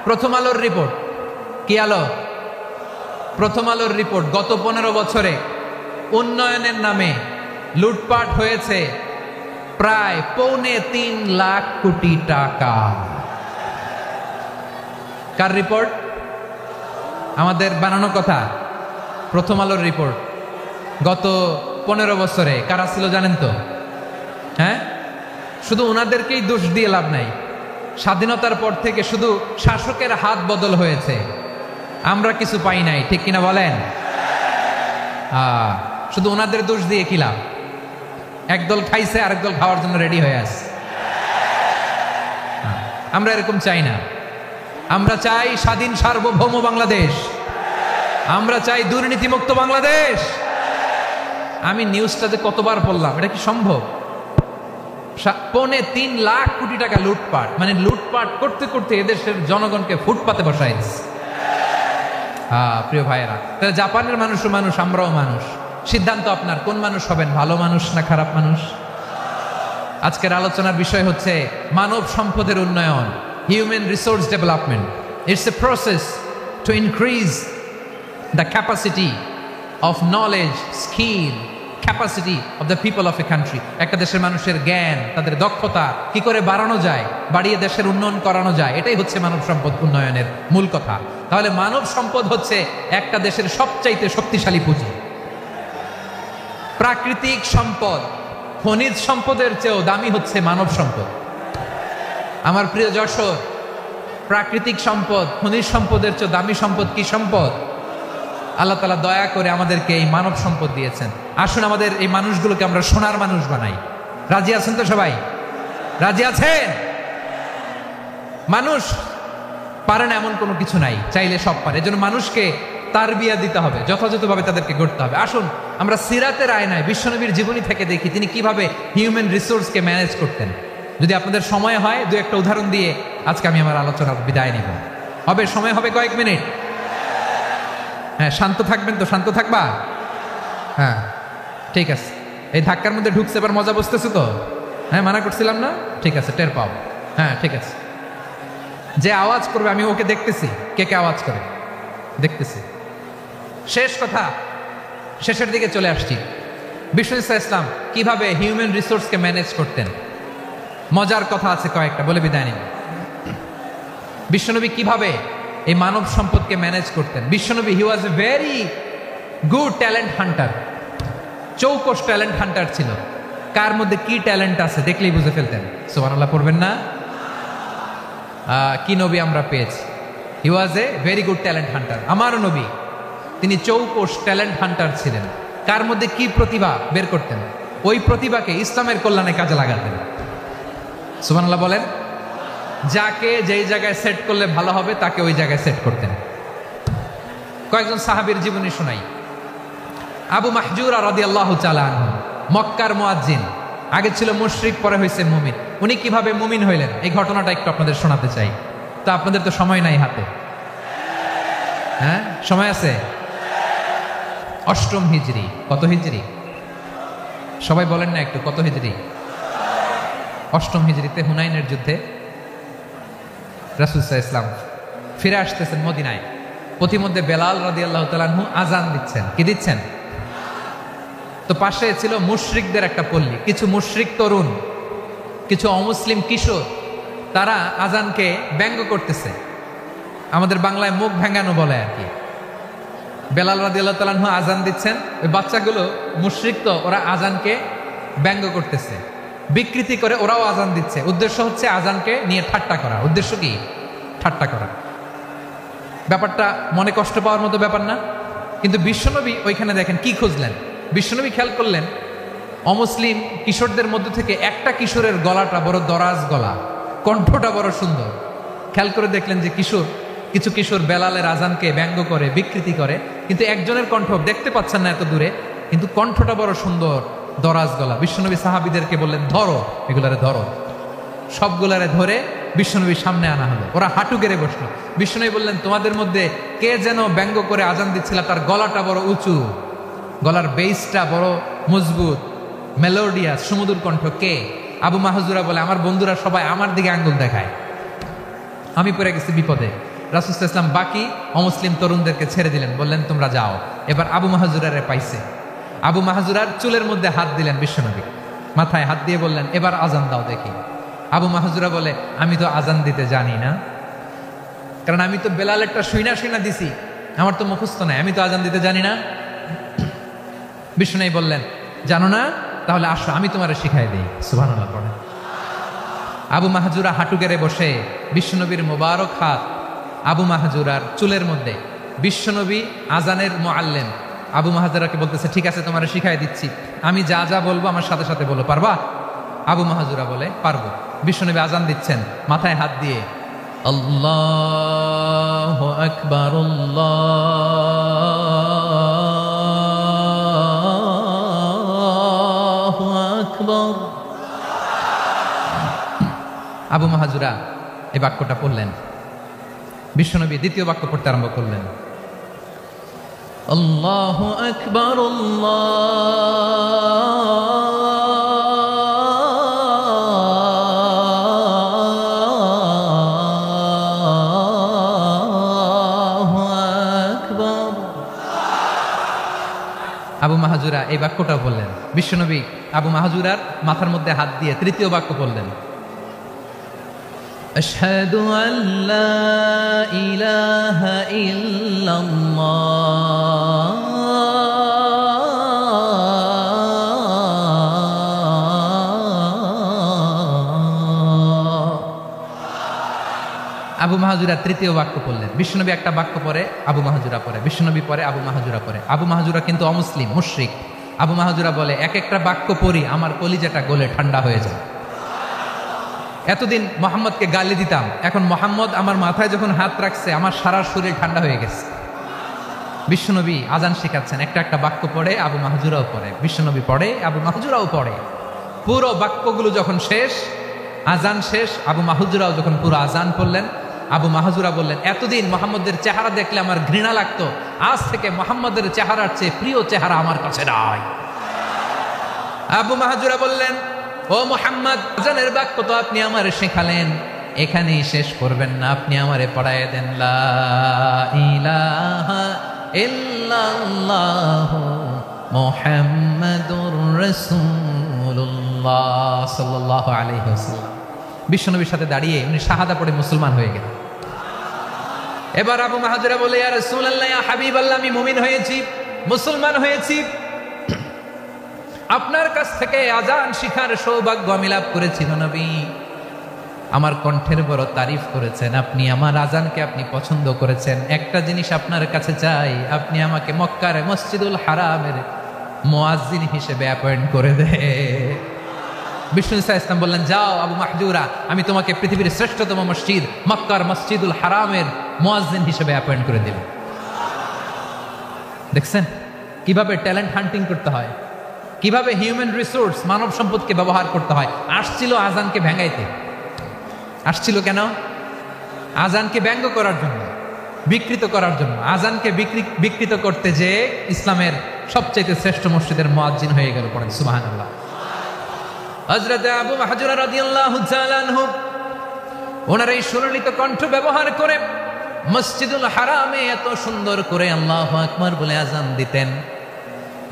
প্রথম আলোর রিপোর্ট, কি আলো? প্রথম আলোর রিপোর্ট, গত 15 বছরে উন্নয়নের নামে লুটপাট হয়েছে প্রায় 3.25 লাখ কোটি টাকা। কার রিপোর্ট? আমাদের বানানো কথা? প্রথম আলোর রিপোর্ট, গত 15 বছরে কারা ছিল জানেন তো? হ্যাঁ, শুধু ওনাদেরকেই দোষ দিয়ে লাভ নাই। স্বাধীনতার পর থেকে শুধু শাসকের হাত বদল হয়েছে, আমরা কিছু পাই নাই, ঠিক কিনা বলেন? শুধু ওনাদের দোষ দিয়ে কি লাভ? একদল খাইছে, আরেক দল খাওয়ার জন্য রেডি হয়ে আছে। আমরা এরকম চাই না। আমরা চাই স্বাধীন সার্বভৌম বাংলাদেশ, আমরা চাই দুর্নীতিমুক্ত বাংলাদেশ। আমি নিউজটাতে কতবার বললাম, এটা কি সম্ভব? 3.25 লাখ কোটি টাকা লুটপাট, মানে লুটপাট করতে করতে এদেশের জনগণকে ফুটপাতে বসাইছে। প্রিয় ভাইয়েরা, তাহলে জাপানের মানুষও মানুষ, আমরাও মানুষ। সিদ্ধান্ত আপনার, কোন মানুষ হবেন, ভালো মানুষ না খারাপ মানুষ? আজকের আলোচনার বিষয় হচ্ছে মানব সম্পদের উন্নয়ন, human resource development. It's a process to increase the capacity of knowledge, skill, capacity of the people of a country. একটা দেশের মানুষের জ্ঞান, তাদের দক্ষতা কি করে বাড়ানো যায়, বাড়িয়ে দেশের উন্নয়ন করানো যায়, এটাই হচ্ছে মানব সম্পদ উন্নয়নের মূল কথা। তাহলে মানব সম্পদ হচ্ছে একটা দেশের সবচাইতে শক্তিশালী পুঁজি। প্রাকৃতিক সম্পদ, খনিজ সম্পদের চেয়েও দামি হচ্ছে মানব সম্পদ। আমার প্রিয় যশোর, প্রাকৃতিক সম্পদ, খনিজ সম্পদের চেয়েও দামি সম্পদ কি সম্পদ? আল্লাহ তাআলা দয়া করে আমাদেরকে এই মানব সম্পদ দিয়েছেন। আসুন আমাদের এই মানুষগুলোকে আমরা সোনার মানুষ বানাই। রাজি আছেন তো সবাই? রাজি আছেন? মানুষ পারে না এমন কোনো কিছু নাই, চাইলে সব পারে। এজন্য মানুষকে তারবিয়া দিতে হবে, যথাযথভাবে তাদেরকে গড়তে হবে। আসুন আমরা সিরাতের আয়নায় বিশ্বনবীর জীবনী থেকে দেখি তিনি কিভাবে হিউম্যান রিসোর্সকে ম্যানেজ করতেন। যদি আপনাদের সময় হয়, দু একটা উদাহরণ দিয়ে আজকে আমি আমার আলোচনার বিদায় নিব। হবে সময় হবে কয়েক মিনিট? হ্যাঁ, শান্ত থাকবেন তো? শান্ত থাকবা? হ্যাঁ, ঠিক আছে। এই ধাক্কার মধ্যে ঢুকছে, এবার মজা বসতেছে তো? হ্যাঁ, মানা করছিলাম না? ঠিক আছে, টের পাও। হ্যাঁ, ঠিক আছে। যে আওয়াজ করবে আমি ওকে দেখতেছি, কে কে আওয়াজ করে দেখতেছি। শেষ কথা, শেষের দিকে চলে আসছি। বিষ্ণু ইসলাম কিভাবে হিউম্যান রিসোর্সকে ম্যানেজ করতেন, মজার কথা আছে কয়েকটা, বলে বিদায় নিন। বিশ্বনবী কিভাবে এই মানব সম্পদকে ম্যানেজ করতেন? বিশ্বনবী he was a very good talent hunter, চৌকস ট্যালেন্ট হান্টার ছিল। কার মধ্যে কি ট্যালেন্ট আছে দেখলেই বুঝে ফেলতেন। সুবহানাল্লাহ পড়বেন না? কি নবী আমরা পেয়েছি! He was a very good talent hunter. আমার নবী তিনি চৌকস ট্যালেন্ট হান্টার ছিলেন। কার মধ্যে কি প্রতিভা বের করতেন, ওই প্রতিভাকে ইসলামের কল্যাণে কাজে লাগাতেন। সুবহানাল্লাহ বলেন। যাকে যেই জায়গায় সেট করলে ভালো হবে তাকে ওই জায়গায় সেট করতেন। কয়েকজন সাহাবীর জীবনী শোনাই। আবু মাহজুরা রাদিয়াল্লাহু তাআলা আনহু, মক্কার মুয়াজ্জিন, আগে ছিল মুশরিক, পরে হয়েছে মুমিন। উনি কিভাবে মুমিন হইলেন এই ঘটনাটা একটু আপনাদের শোনাতে চাই। তো আপনাদের তো সময় নাই হাতে। হ্যাঁ, সময় আছে? 8ম হিজরি। কত হিজরি? সবাই বলেন না একটু, কত হিজরি? 8ম হিজরিতে হুনাইনের যুদ্ধে রাসূল সাল্লাল্লাহু আলাইহি ওয়াসাল্লাম ফিরে আসতেছেন মদিনায়। পথিমধ্যে বেলাল রাদিয়াল্লাহু তাআলা আনহু আজান দিচ্ছেন। কি দিচ্ছেন? তো পাশে ছিল মুশরিকদের একটা পল্লী, কিছু মুশরিক তরুণ, কিছু অমুসলিম কিশোর, তারা আজানকে ব্যঙ্গ করতেছে। আমাদের বাংলায় মুখ ভেঙ্গানো বলে আর কি। বেলাল রাদিয়াল্লাহু তাআলা আনহু আজান দিচ্ছেন, ওই বাচ্চাগুলো মুশরিক তো, ওরা আজানকে ব্যঙ্গ করতেছে, বিকৃতি করে ওরাও আজান দিচ্ছে। উদ্দেশ্য হচ্ছে আজানকে নিয়ে ঠাট্টা করা। উদ্দেশ্য কি? ঠাট্টা করা। ব্যাপারটা মনে কষ্ট পাওয়ার মতো ব্যাপার না? কিন্তু বিশ্বনবী ওইখানে দেখেন কি খুঁজলেন। বিশ্বনবী খেয়াল করলেন অমুসলিম কিশোরদের মধ্য থেকে একটা কিশোরের গলাটা বড় দরাজ গলা, কণ্ঠটা বড় সুন্দর। খেয়াল করে দেখলেন যে কিছু কিশোর বেলালের আজানকে ব্যঙ্গ করে, বিকৃতি করে, কিন্তু একজনের কণ্ঠ দেখতে পাচ্ছেন না এত দূরে, কিন্তু কণ্ঠটা বড় সুন্দর, দরাজ গলা। বিশ্বনবী সাহাবীদেরকে বললেন, ধরো এগুলারে, ধরো। সবগুলারে ধরে বিশ্বনবীর সামনে আনা হলো। ওরা হাঁটু গেড়ে বসলো। বিশ্বনবী বললেন, তোমাদের মধ্যে কে যেন ব্যঙ্গ করে আজান দিচ্ছিল, তার গলাটা বড় উঁচু, গলার বেসটা বড় মজবুত, মেলোডিয়াস, সুমধুর কণ্ঠ, কে? আবু মাহজুরা বলে, আমার বন্ধুরা সবাই আমার দিকে আঙ্গুল দেখায়, আমি পড়ে গেছি বিপদে। রাসূল সাল্লাল্লাহু আলাইহি ওয়াসাল্লাম বাকি অমুসলিম তরুণদেরকে ছেড়ে দিলেন, বললেন তোমরা যাও। এবার আবু মাহজুরারে পাইছে। আবু মাহজুরার চুলের মধ্যে হাত দিলেন বিশ্বনবী, মাথায় হাত দিয়ে বললেন, এবার আজান দাও দেখি। আবু মাহজুরা বলে, আমি তো আজান দিতে জানি না, কারণ আমি তো বেলালেরটা শুইনা দিছি, আমার তো মুখস্থ নাই, আমি তো আজান দিতে জানি না। বিষ্ণু বললেন, জানো না? তাহলে আসো, আমি তোমারে শিখাই দিই। সুবহানাল্লাহ পড়ে। আবু মাহজুরা হাঁটু গেড়ে বসে, বিশ্বনবীর মোবারক হাত আবু মাহজুরার চুলের মধ্যে। বিশ্বনবী আজানের মুআল্লিম আবু মাহজুরাকে বলতেছে, ঠিক আছে তোমারে শিখাই দিচ্ছি, আমি যা যা বলবো আমার সাথে সাথে বলো, পারবা? আবু মাহজুরা বলে, পারবো। বিশ্বনবী আজান দিচ্ছেন, মাথায় হাত দিয়ে আল্লাহু আকবার, আল্লাহু আকবার। আবু মাহজুরা এই বাক্যটা পড়লেন। বিশ্বনবী দ্বিতীয় বাক্য পড়তে আরম্ভ করলেন, আল্লাহু আকবার, আল্লাহু আকবার। আবু মাহজুরা এই বাক্যটা বললেন। বিশ্বনবী আবু মাহজুরার মাথার মধ্যে হাত দিয়ে তৃতীয় বাক্য বললেন, আশহাদু আল্লা ইলাহা ইল্লাল্লাহ, আবু মাহজুরা তৃতীয় বাক্য পড়লেন। বিশ্বনবী একটা বাক্য পরে আবু মাহজুরা পরে, বিশ্বনবী পরে আবু মাহজুরা পরে। আবু মাহজুরা কিন্তু অমুসলিম, মুশরিক। আবু মাহজুরা বলে, এক একটা বাক্য পড়ি আমার কলিজাটা গলে ঠান্ডা হয়ে যায়। এতদিন মোহাম্মদকে গালি দিতাম, এখন মোহাম্মদ আমার মাথায় যখন হাত রাখছে আমার সারা শরীর ঠান্ডা হয়ে গেছে। বিশ্বনবী আজান শিখাচ্ছেন, একটা একটা বাক্য পড়ে আবু মাহজুরাও পড়ে, বিশ্বনবী পড়ে আবু মাহজুরাও পড়ে। পুরো বাক্যগুলো যখন শেষ, আজান শেষ, আবু মাহজুরাও যখন পুরো আজান পড়লেন, আবু মাহজুরা বললেন, এতদিন মোহাম্মদের চেহারা দেখলে আমার ঘৃণা লাগতো, আজ থেকে মোহাম্মদের চেহারার চেয়ে প্রিয় চেহারা আমার কাছে নাই। আবু মাহজুরা বললেন, ও মুহাম্মদ, আজানের বাক্য তো আপনি আমারে শেখালেন, এখানেই শেষ করবেন না, আপনি আমারে পড়ায় দেন, লা ইলাহা ইল্লাল্লাহ মুহাম্মাদুর রাসূলুল্লাহ সাল্লাল্লাহু আলাইহি ওয়াসাল্লাম। বিশ্বনবীর সাথে দাঁড়িয়ে উনি শাহাদা পড়ে মুসলমান হয়ে গেলেন। এবার আবু মাহজুরা বলে, ইয়া রাসূলুল্লাহ, ইয়া হাবিবাল্লাহ, আমি মুমিন হয়েছি, মুসলমান হয়েছি, আপনার কাছ থেকে আজান শিখার সৌভাগ্য আমি লাভ করেছি। নবী আমার কণ্ঠের বড় তারিফ করেছেন, আপনি আমার আজানকে আপনি পছন্দ করেছেন। একটা জিনিস আপনার কাছে চাই, আপনি আমাকে মক্কার মসজিদুল হারামের মুয়াজ্জিন হিসেবে অ্যাপয়েন্ট করে দে। বিষ্ণু ইসলাম বললেন, যাও আবু মাহজুরা, আমি তোমাকে পৃথিবীর শ্রেষ্ঠতম মসজিদ মক্কার মসজিদুল হারামের মুয়াজ্জিন হিসেবে অ্যাপয়েন্ট করে দিল। দেখছেন কিভাবে ট্যালেন্ট হান্টিং করতে হয়, কিভাবে হিউম্যান রিসোর্স মানব সম্পদকে ব্যবহার করতে হয়। আসছিল আজানকে ভেঙাইতে, আসছিল কেন? আজানকে ব্যঙ্গ করার জন্য, বিকৃত করার জন্য। আজানকে বিকৃত করতে যে ইসলামের সবচেয়ে শ্রেষ্ঠ মসজিদের মুয়াজ্জিন হয়ে গেল। পড়েন সুবহানাল্লাহ। হযরত আবু মাহজুরা রাদিয়াল্লাহু তাআলা আনহু ওনার এই সুললিত কণ্ঠ ব্যবহার করে মসজিদুল হারামে এত সুন্দর করে আল্লাহু আকবার বলে আজান দিতেন।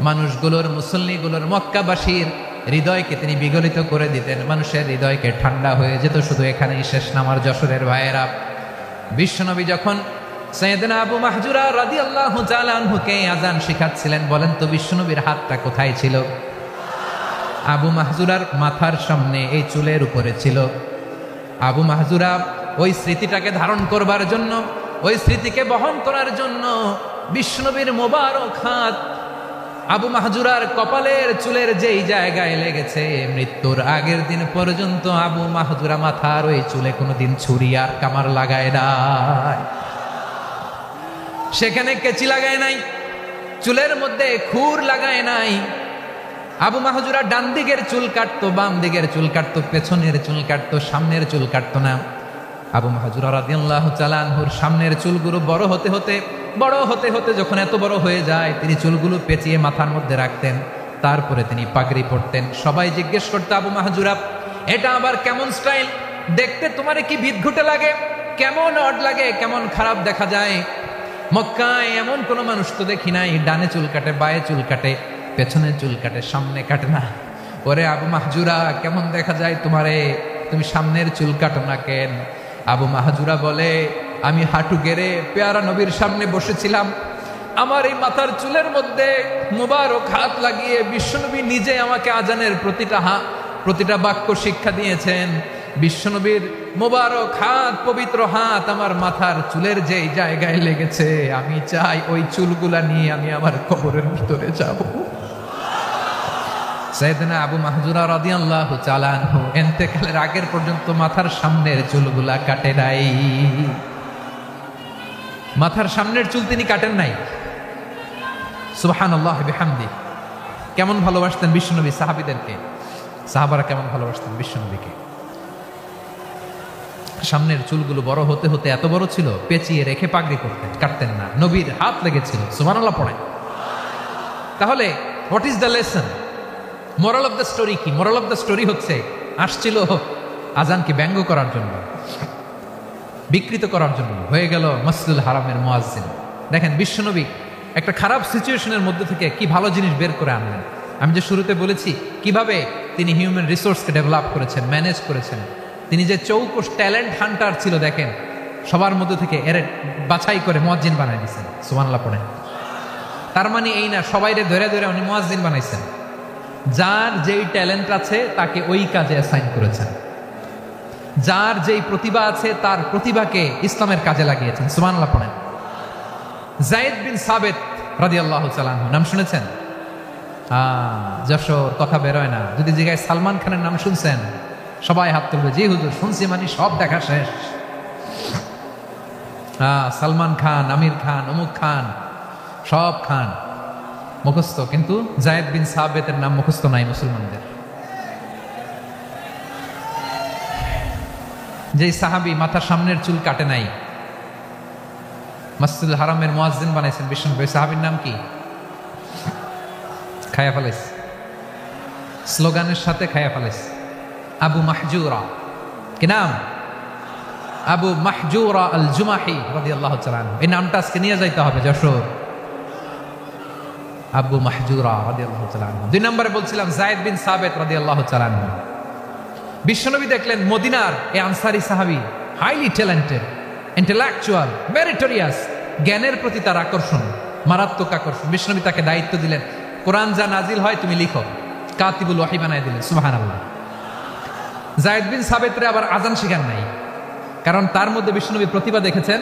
মানুষগুলোর, মুসল্লিগুলোর, মক্কাবাসীর হৃদয়কে তিনি বিগলিত করে দিতেন, মানুষের হৃদয়কে ঠান্ডা হয়ে যেত। শুধু এখানেই শেষ না আমার যশোরের ভাইয়েরা। বিশ্বনবী যখন সাইয়েদনা আবু মাহজুরা রাদিয়াল্লাহু তাআলা আনহুকে আজান শিখাচ্ছিলেন, বলেন তো বিশ্বনবীর হাতটা কোথায় ছিল? আবু মাহজুরার মাথার সামনে, এই চুলের উপরে ছিল। আবু মাহজুরা ওই স্মৃতিটাকে ধারণ করবার জন্য, ওই স্মৃতিকে বহন করার জন্য বিশ্বনবীর মোবারক হাত আবু মাহজুরার কপালের চুলের যেই জায়গায় লেগেছে, মৃত্যুর আগের দিন পর্যন্ত আবু মাহজুরা মাথার ওই চুলে কোনোদিন ছুরি আর কামার লাগায় নাই, সেখানে কেচি লাগায় নাই, চুলের মধ্যে খুর লাগায় নাই। আবু মাহজুরা ডান দিকের চুল কাটতো, বাম দিকের চুল কাটতো, পেছনের চুল কাটতো, সামনের চুল কাটতো না। আবু মাহজুরা রাদিয়াল্লাহু তাআলা আনহুর সামনের চুলগুলো বড় হতে হতে যখন এত বড় হয়ে যায়, তিনি চুলগুলো পেঁচিয়ে মাথার মধ্যে রাখতেন, তারপরে তিনি পাগড়ি পরতেন। সবাই জিজ্ঞেস করতো, আবু মাহজুরা এটা আবার কেমন স্টাইল? দেখতে তোমারে কি বিদঘুটে লাগে, কেমন অড লাগে, কেমন খারাপ দেখা যায়। মক্কায় এমন কোন মানুষ তো দেখি নাই, ডানে চুল কাটে, বায়ে চুল কাটে, পেছনে চুল কাটে, সামনে কাটে না। ওরে আবু মাহজুরা, কেমন দেখা যায় তোমারে, তুমি সামনের চুল কাটো না কেন? আবু মাহজুরা বলে, আমি হাঁটু গেড়ে পেয়ারা নবীর সামনে বসেছিলাম। আমার এই মাথার চুলের মধ্যে মুবারক হাত লাগিয়ে বিশ্বনবী নিজে আমাকে আজানের প্রতিটা বাক্য শিক্ষা দিয়েছেন। বিশ্বনবীর মুবারক হাত, পবিত্র হাত আমার মাথার চুলের যেই জায়গায় লেগেছে, আমি চাই ওই চুলগুলা নিয়ে আমি আমার কবরের ভিতরে যাব। সাইয়েদনা আবু মাহজুরা রাদিয়াল্লাহু তাআলা আনহু ইন্তেকালের আগের পর্যন্ত মাথার সামনের চুলগুলা কাটে নাই। মাথার সামনের চুল তিনি কাটেন নাই। সুবহানাল্লাহি বিহামদি। কেমন ভালোবাসতেন বিশ্বনবী সাহাবীদেরকে, সাহাবারা কেমন ভালোবাসতেন বিশ্বনবীকে। সামনের চুলগুলো বড় হতে হতে এত বড় ছিল, পেঁচিয়ে রেখে পাগড়ি করতেন, কাটতেন না। নবীর হাত লেগেছিল। সুবহানাল্লাহ পড়েন। তাহলে what is the lesson? Moral of the story কি? মোরাল অফ দ্য স্টোরি হচ্ছে, আসছিল আজানকে ব্যঙ্গ করার জন্য, বিকৃত করার জন্য, হয়ে গেল মসজিদুল হারামের মুয়াজ্জিন। দেখেন বিশ্বনবী একটা খারাপ সিচুয়েশনের মধ্যে থেকে কি ভালো জিনিস বের করে আনলেন। আমি যে শুরুতে বলেছি কিভাবে তিনি হিউম্যান রিসোর্সকে ডেভেলপ করেছেন, ম্যানেজ করেছেন। তিনি যে চৌকস ট্যালেন্ট হান্টার ছিল, দেখেন সবার মধ্যে থেকে এর বাছাই করে মুয়াজ্জিন বানাই দিয়েছেন। সুবহানাল্লাহ পড়েন। তার মানে এই না সবাইরে ধরে ধরে উনি মুয়াজ্জিন বানাইছেন। যার যেই ট্যালেন্ট আছে তাকে ওই কাজে অ্যাসাইন করেছেন। যার যেই প্রতিভা আছে তার প্রতিভাকে ইসলামের কাজে লাগিয়েছেন। সুবহানাল্লাহ পড়েন। যায়েদ বিন সাবিত রাদিয়াল্লাহু তাআলা আনহু নাম শুনেছেন? যশোর কথা বেরোয় না। যদি জিজ্ঞাসা সালমান খানের নাম শুনছেন, সবাই হাত তুলবে, জি হুজুর শুনছি, মানে সব দেখা শেষ। সালমান খান, আমির খান, অমুক খান, সব খান মুখস্থ, কিন্তু যায়েদ বিন সাবিতের নাম মুখস্থ নাই মুসলমানদের। যেই সাহাবী মাথার সামনের চুল কাটে নাই, মসজিদুল হারামের মুয়াজ্জিন বানাইছেন বিশ্বনবী, সাহাবীর নাম কি? খায়া ফেলাইস, স্লোগানের সাথে খায়া ফেলাইস। আবু মাহজুরা। কি নাম? আবু মাহজুরা আল জুমাহি রাদিয়াল্লাহু তাআলা আনহু। এই নামটা আজকে নিয়ে যাইতে হবে যশোর। আবু মাহজুরা রাদিয়াল্লাহু তাআলা আনহু। 2 নম্বরে বলছিলাম যায়েদ বিন সাবিত রাদিয়াল্লাহু তাআলা আনহু। বিশ্বনবী দেখলেন মদিনার এই আনসারী সাহাবী হাইলি ট্যালেন্টেড, ইন্টেলেকচুয়াল, মেরিটোরিয়াস, জ্ঞানের প্রতি তার আকর্ষণ, মারাত্মক আকর্ষণ। বিশ্বনবী তাকে দায়িত্ব দিলেন, কোরআন যা নাজিল হয় তুমি লিখো, কাতিবুল ওয়াহি বানায় দিলেন। সুবহানাল্লাহ। যায়েদ বিন সাবিতরে আবার আজান শিখান নাই, কারণ তার মধ্যে বিশ্বনবী প্রতিভা দেখেছেন,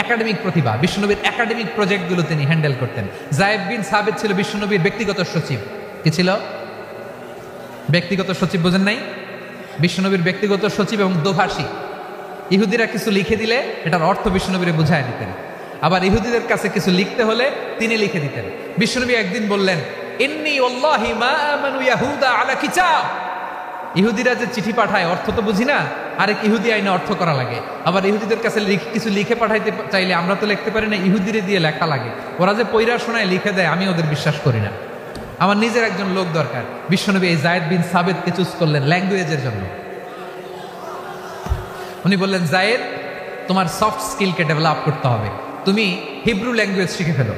একাডেমিক প্রতিভা। বিশ্বনবীর একাডেমিক প্রজেক্টগুলো তিনি হ্যান্ডেল করতেন। যায়েদ বিন সাবিত ছিল বিশ্বনবীর ব্যক্তিগত সচিব। কি ছিল? ব্যক্তিগত সচিব। বোঝেন নাই? বিশ্বনবীর ব্যক্তিগত সচিব এবং দোভাষী। ইহুদিরা কিছু লিখে দিলে এটার অর্থ বিশ্বনবীরে বুঝায় দিতেন। আবার ইহুদিদের কাছে কিছু লিখতে হলে তিনি লিখে দিতেন। বিশ্বনবী একদিন বললেন, ইন্নী ওয়াল্লাহি মা আমানু ইয়াহুদা আলা কিতাব। ইহুদিরা যে চিঠি পাঠায় অর্থ তো বুঝি না, আরেক ইহুদি আইনে অর্থ করা লাগে। আবার ইহুদিদের কাছে কিছু লিখে পাঠাইতে চাইলে আমরা তো লিখতে পারি না, ইহুদিরে দিয়ে লেখা লাগে। ওরা যে পয়রা শোনায় লিখে দেয়, আমি ওদের বিশ্বাস করি না। আমার নিজের একজন লোক দরকার। বিশ্বনবী এই যায়েদ বিন সাবিতকে চুজ করলেন ল্যাঙ্গুয়েজের জন্য। উনি বললেন, যায়েদ তোমার সফট স্কিলকে ডেভেলপ করতে হবে, তুমি হিব্রু ল্যাঙ্গুয়েজ শিখে ফেলো।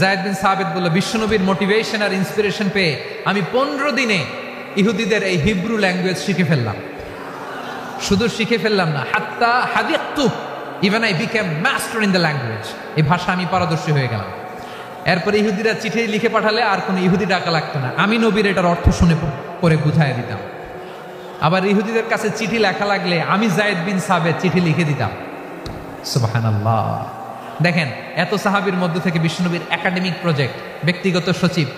যায়েদ বিন সাবিত বলল, বিশ্বনবীর মোটিভেশন আর ইন্সপিরেশন পেয়ে আমি 15 দিনে ইহুদিদের এই হিব্রু ল্যাঙ্গুয়েজ শিখে ফেললাম। শুধু শিখে ফেললাম না, হাত্তা হাদিকতু, even I became master in the language. এই ভাষা আমি পারদর্শী হয়ে গেলাম। এরপরে ইহুদিরা চিঠি লিখে পাঠালে আর কোনো ইহুদি ডাকা লাগতো না, আমি নবীর এটার অর্থ শুনে পরে বুঝাই দিতাম। আবার ইহুদিদের কাছে চিঠি লেখা লাগলে আমি যায়েদ বিন সাবিত চিঠি লিখে দিতাম। সুবহানাল্লাহ। দেখেন এত সাহাবীর মধ্যে থেকে বিশ্বনবীর একাডেমিক প্রজেক্ট, ব্যক্তিগত সচিব,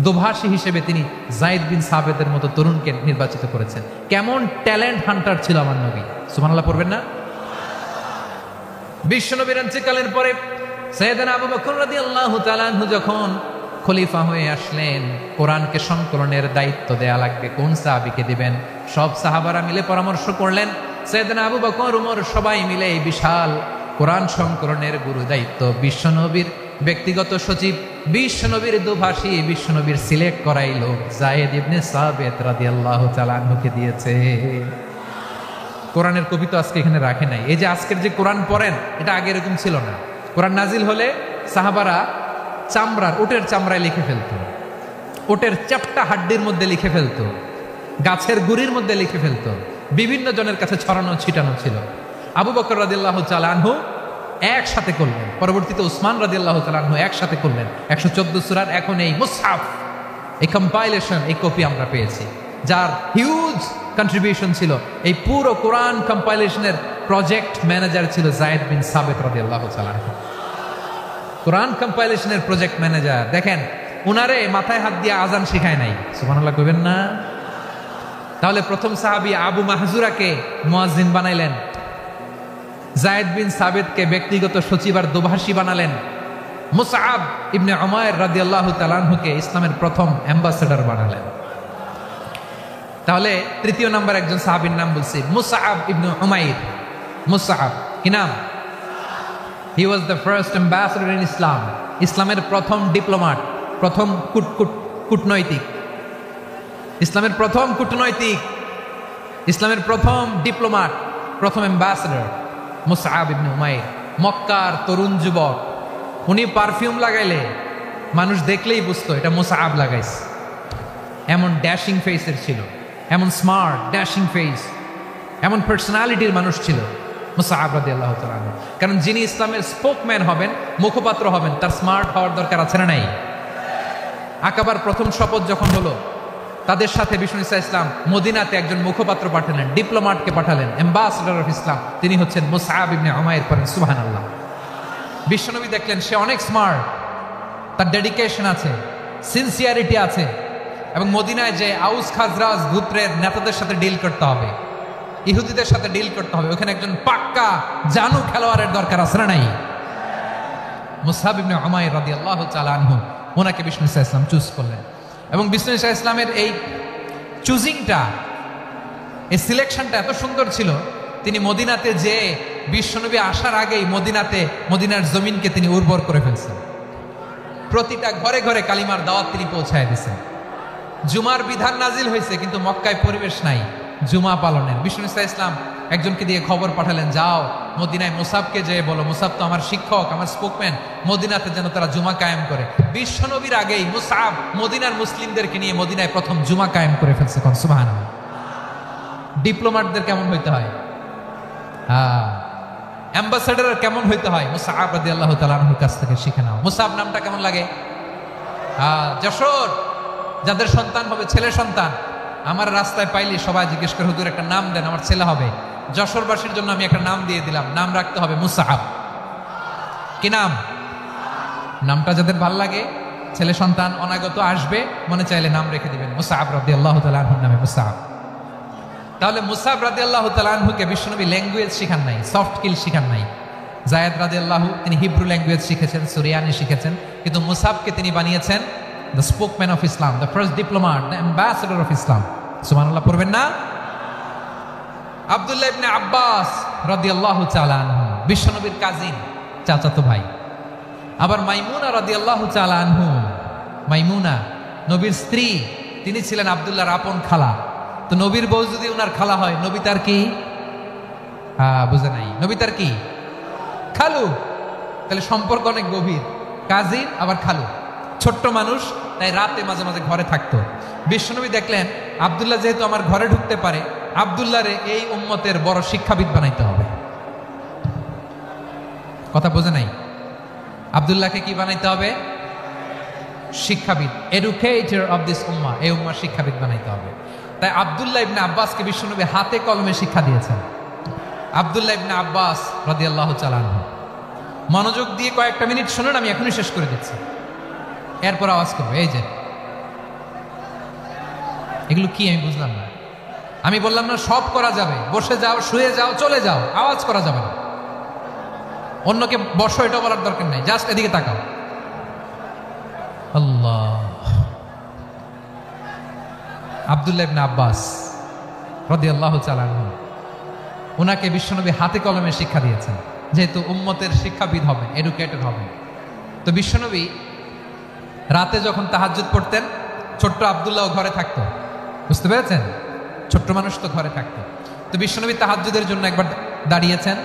দোভাষী হিসেবে তিনি যায়েদ বিন সাবিতের মতো তরুণকে নির্বাচিত করেছেন। কেমন ট্যালেন্ট হান্টার ছিল আমার নবী। সুবহানাল্লাহ পড়বেন না? বিশ্বনবীর ইন্তেকালের পরে সাইয়েদনা আবু বকর রাদিয়াল্লাহু তাআলা আনহু যখন খলিফা হয়ে আসলেন, কোরআনকে সংকলনের দায়িত্ব দেয়া লাগবে, কোন সাহাবীকে দিবেন? সব সাহাবারা মিলে পরামর্শ করলেন। সাইয়েদনা আবু বকর, উমর সবাই মিলে এই বিশাল কোরআন সংকলনের গুরু দায়িত্ব বিশ্বনবীর ব্যক্তিগত সচিব, বিশ্বনবীর দোভাষী, বিশ্বনবীর সিলেক্ট করাই লোক যায়েদ ইবনে সাবিত রাদিয়াল্লাহু তাআলা আনহুকে দিয়েছে। কোরআনের কপি তো আজকে এখানে রাখে নাই। এই যে আজকের যে কোরআন পড়েন, এটা আগে এরকম ছিল না। কোরআন নাজিল হলে সাহাবারা চামড়ার, ওটের চামড়ায় লিখে ফেলতো, ওটের চ্যাপ্টা হাড্ডির মধ্যে লিখে ফেলতো, গাছের গুড়ির মধ্যে লিখে ফেলতো। বিভিন্ন জনের কাছে ছড়ানো ছিটানো ছিল। আবু বকর রাদিয়াল্লাহু তাআলা আনহু একসাথে করলেন, পরবর্তীতে উসমান রাদিয়াল্লাহু তাআলা আনহু একসাথে করলেন। 114 সূরার এখন এই মুসহাফ, এই কম্পাইলেশন, এই কপি আমরা পেয়েছি, যার হিউজ কন্ট্রিবিউশন ছিল। এই পুরো কোরআন কম্পাইলেশনের প্রজেক্ট ম্যানেজার ছিল যায়েদ বিন সাবিত রাদিয়াল্লাহু তাআলা আনহু। কোরআন কম্পাইলেশনের প্রজেক্ট ম্যানেজার, দেখেন উনারে মাথায় হাত দিয়ে আজান শিখায় নাই, সুবহানাল্লাহ কইবেন না? তাহলে প্রথম সাহাবী আবু মাহজুরাকে মুয়াজ্জিন বানাইলেন, যায়েদ বিন সাবিতকে ব্যক্তিগত সচিব আর দোভাষী বানালেন, মুসআব ইবনে উমাইর রাদিয়াল্লাহু তাআলা আনহুকে ইসলামের প্রথম অ্যাম্বাসেডর বানালেন। তাহলে তৃতীয় নাম্বার একজন সাহাবীর নাম বলছি, মুসআব ইবনে উমাইর। মুসআব কি নাম? He was the first ambassador in Islam. ইসলামের প্রথম ডিপ্লোম্যাট, প্রথম কূটনৈতিক, ইসলামের প্রথম কূটনৈতিক, ইসলামের প্রথম ডিপ্লোম্যাট, প্রথম অ্যাম্বাসেডর মুসআব ইবনে উমাইর। মক্কার তরুণ যুবক, উনি পারফিউম লাগাইলে মানুষ দেখলেই বুঝতো এটা মুসআব লাগাইছে। এমন ড্যাশিং ফেসের ছিল, এমন স্মার্ট ড্যাশিং ফেস, এমন পার্সোনালিটির মানুষ ছিল মুসআব রাদিয়াল্লাহু তাআলা আনহু। কারণ যিনি ইসলামের স্পোকম্যান হবেন, মুখপাত্র হবেন, তার স্মার্ট হওয়ার দরকার আছে না নাই? আকাবার প্রথম শপথ যখন হলো, তাদের সাথে বিষ্ণু ইসা ইসলাম মদিনাতে একজন মুখপাত্র পাঠালেন, ডিপ্লোম্যাটকে পাঠালেন, অ্যাম্বাসেডর অফ ইসলাম, তিনি হচ্ছেন মুসআব ইবনে উমাইর। পড়েন সুবহানাল্লাহ। বিশ্বনবী দেখলেন সে অনেক স্মার্ট, তার ডেডিকেশন আছে, সিনসিয়ারিটি আছে, এবং মদিনায় যে আউস খাজরাজ গোত্রের নেতাদের সাথে ডিল করতে হবে, ইহুদিদের সাথে ডিল করতে হবে, ওখানে একজন পাক্কা জানু খেলোয়াড়ের দরকার আছে না নাই? মুসআব ইবনে উমাইর রাদিয়াল্লাহু তাআলা আনহু, ওনাকে বিষ্ণু ইসা ইসলাম চুজ করলেন। এবং বিষ্ণু ইসা ইসলামের এই চুজিংটা, এই সিলেকশনটা এত সুন্দর ছিল, তিনি মদিনাতে যে বিশ্বনবী আসার আগেই মদিনার জমিনকে তিনি উর্বর করে ফেলছেন। প্রতিটা ঘরে ঘরে কালিমার দাওয়াত তিনি পৌঁছায় দিয়েছেন। জুমার বিধান নাজিল হয়েছে, কিন্তু মক্কায় পরিবেশ নাই জুমা পালনের। বিষ্ণু ইসা ইসলাম একজনকে দিয়ে খবর পাঠালেন, যাও মদিনায় মুসাবকে যেয়ে বলো, মুসাব তো আমার শিক্ষক, আমার স্পোকম্যান, মদিনাতে যেন তারা জুমা কায়েম করে। বিশ্বনবীর আগেই মুসাব মদিনার মুসলিমদেরকে নিয়ে মদিনায় প্রথম জুমা কায়েম করে ফেলছে। কোন সুবহানাল্লাহ। ডিপ্লোম্যাটদের কেমন হইতে হয়, অ্যাম্বাসেডর কেমন হইতে হয়, মুসআব রাদিয়াল্লাহু তাআলা আনহুর কাছ থেকে শিখে নাও। মুসআব নামটা কেমন লাগে? যশোর যাদের সন্তান হবে, ছেলে সন্তান, আমার রাস্তায় পাইলে সবাই জিজ্ঞেস করে, হুজুর একটা নাম দেন, আমার ছেলে হবে। যশোরবাসীর জন্য আমি একটা নাম দিয়ে দিলাম, নাম রাখতে হবে মুসআব। কি নাম? নামটা যাদের ভাল লাগে, ছেলে সন্তান অনাগত আসবে, মনে চাইলে নাম রেখে দিবেন মুসআব রাদিয়াল্লাহু তাআলা আনহুর নামে মুসআব। তাহলে মুসআব রাদিয়াল্লাহু তাআলা আনহুকে বিশ্বনবী ল্যাঙ্গুয়েজ শিখান নাই, সফট স্কিল শিখান নাই। যায়েদ রাদিয়াল্লাহু তিনি হিব্রু ল্যাঙ্গুয়েজ শিখেছেন, সুরিয়ানি শিখেছেন, কিন্তু মুসআবকে তিনি বানিয়েছেন the spokesman of Islam, the first diplomat, the ambassador of Islam. সুবহানাল্লাহ পড়বেন না? আব্দুল্লাহ ইবনে আব্বাস রাদিয়াল্লাহু তাআলা আনহু, বিশ্বনবীর কাজিন, চাচাতো ভাই। আবার মাইমুনা রাদিয়াল্লাহু তাআলা আনহু, মাইমুনা নবীর স্ত্রী, তিনি ছিলেন আব্দুল্লাহর আপন খালা। তো নবীর বউ যদি ওনার খালা হয়, নবী তার কি? বুঝে নাই, নবী তার কি? খালু। তাহলে সম্পর্ক অনেক গভীর, কাজিন আবার খালু। ছোট্ট মানুষ, তাই রাতে মাঝে মাঝে ঘরে থাকতো। বিশ্বনবী দেখলেন আব্দুল্লাহ যেহেতু আমার ঘরে ঢুকতে পারে, আব্দুল্লাহরে এই উম্মতের বড় শিক্ষাবিদ বানাইতে হবে। কথা বোঝে নাই? আব্দুল্লাহকে কি বানাইতে হবে? শিক্ষাবিদ, এডুকেটর অফ দিস উম্মাহ, এই উম্মার শিক্ষাবিদ বানাইতে হবে। তাই আব্দুল্লাহ ইবনে আব্বাসকে বিশ্বনবী হাতে কলমে শিক্ষা দিয়েছেন। আব্দুল্লাহ ইবনে আব্বাস রাদিয়াল্লাহু তাআলা আনহু, মনোযোগ দিয়ে কয়েকটা মিনিট শুনুন, আমি এখনই শেষ করে দিচ্ছি, এরপর আওয়াজ করবো। এই যে এগুলো কি আমি বুঝলাম না। আমি বললাম না সব করা যাবে, বসে যাও, শুয়ে যাও, চলে যাও, আওয়াজ করা যাবে না। অন্যকে বসো এটা বলার দরকার নাই, জাস্ট এদিকে তাকাও। আল্লাহ। আব্দুল্লাহ ইবনে আব্বাস রাদিয়াল্লাহু তাআলা আনহু, ওনাকে বিশ্বনবী হাতে কলমে শিক্ষা দিয়েছেন, যেহেতু উম্মতের শিক্ষাবিদ হবেন, এডুকেটেড হবেন। তো বিশ্বনবী রাতে যখন তাহাজ্জুদ পড়তেন, ছোট্ট আব্দুল্লাহ ঘরে থাকতো, বুঝতে পেরেছেন? ছোট্ট মানুষ তো ঘরে থাকতো। তো বিশ্বনবী তাহাজ্জুদের জন্য একবার দাঁড়িয়েছেন,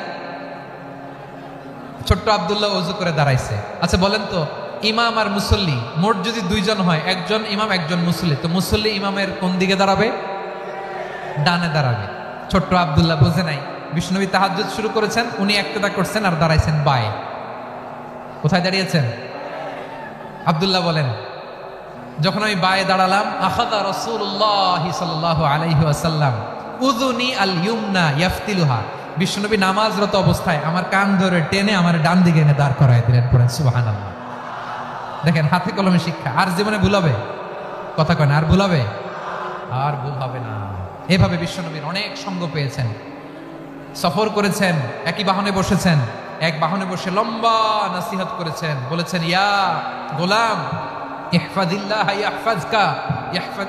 ছোট্ট আব্দুল্লাহ ওযু করে দাঁড়াইছে। আচ্ছা বলেন তো, ইমাম আর মুসল্লি মোট যদি দুইজন হয়, একজন ইমাম একজন মুসল্লি, তো মুসল্লি ইমামের কোন দিকে দাঁড়াবে? ডানে দাঁড়াবে। ছোট্ট আব্দুল্লাহ বুঝে নাই, বিশ্বনবী তাহাজ্জুদ শুরু করেছেন, উনি একতেদা করছেন আর দাঁড়াইছেন বায়ে। কোথায় দাঁড়িয়েছেন? আব্দুল্লাহ বলেন, যখন আমি বায়ে দাঁড়ালাম, আখাযা রাসূলুল্লাহ সাল্লাল্লাহু আলাইহি ওয়াসাল্লাম উযুনি আল ইয়ুমনা ইয়াফতিলুহা, বিশ্বনবী নামাজরত অবস্থায় আমার কান ধরে টেনে আমার ডান দিকে এনে দাঁড় করায় দিলেন। পড়েন সুবহানাল্লাহ। দেখেন, হাতে কলমে শিক্ষা। আর জীবনে ভুল হবে? কথা কয় না, আর ভুল হবে? আর ভুল হবে না। এভাবে বিশ্বনবীর অনেক সঙ্গ পেয়েছেন, সফর করেছেন, একই বাহনে বসেছেন, এক বাহনে বসে লম্বা নসিহত করেছেন, বলেছেন, ইয়া গোলাম ইহফাদিল্লাহ ইয়াহফাজকা,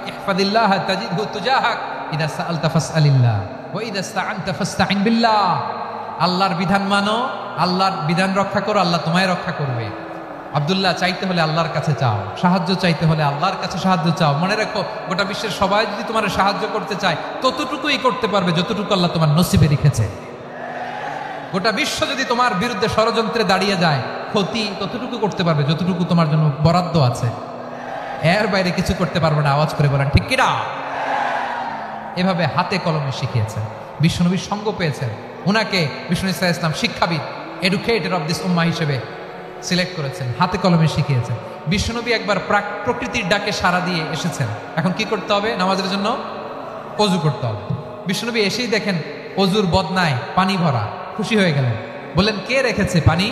ইহফাদিল্লাহ তাজিদহু তুজাহাক, ইদা সাআলতা ফাসআলিল্লাহ ওয়া ইদা ইসতাআনতা ফাসতাইন বিল্লাহ। আল্লাহর বিধান মানো, আল্লাহর বিধান রক্ষা করো, আল্লাহ তোমায় রক্ষা করবে। আব্দুল্লাহ, চাইতে হলে আল্লাহর কাছে চাও, সাহায্য চাইতে হলে আল্লাহর কাছে সাহায্য চাও। মনে রাখো, গোটা বিশ্বের সবাই যদি তোমার সাহায্য করতে চায়, ততটুকুই করতে পারবে যতটুকু আল্লাহ তোমার নসিবে রেখেছে। গোটা বিশ্ব যদি তোমার বিরুদ্ধে ষড়যন্ত্রে দাঁড়িয়ে যায়, ক্ষতি ততটুকু করতে পারবে যতটুকু তোমার জন্য বরাদ্দ আছে। এর বাইরে কিছু করতে পারবে না। আওয়াজ করে বলেন ঠিক কিনা? এভাবে হাতে কলমে শিখিয়েছেন, বিশ্বনবীর সঙ্গ পেয়েছেন। ওনাকে বিষ্ণু ইসা ইসলাম শিক্ষাবিদ, এডুকেটর অফ দিস উম্মাহ হিসেবে সিলেক্ট করেছেন, হাতে কলমে শিখিয়েছেন। বিশ্বনবী একবার প্রকৃতির ডাকে সাড়া দিয়ে এসেছেন। এখন কি করতে হবে? নামাজের জন্য অজু করতে হবে। বিশ্বনবী এসেই দেখেন অজুর বদনায় পানি ভরা, খুশি হয়ে গেলেন, বললেন, কে রেখেছে পানি?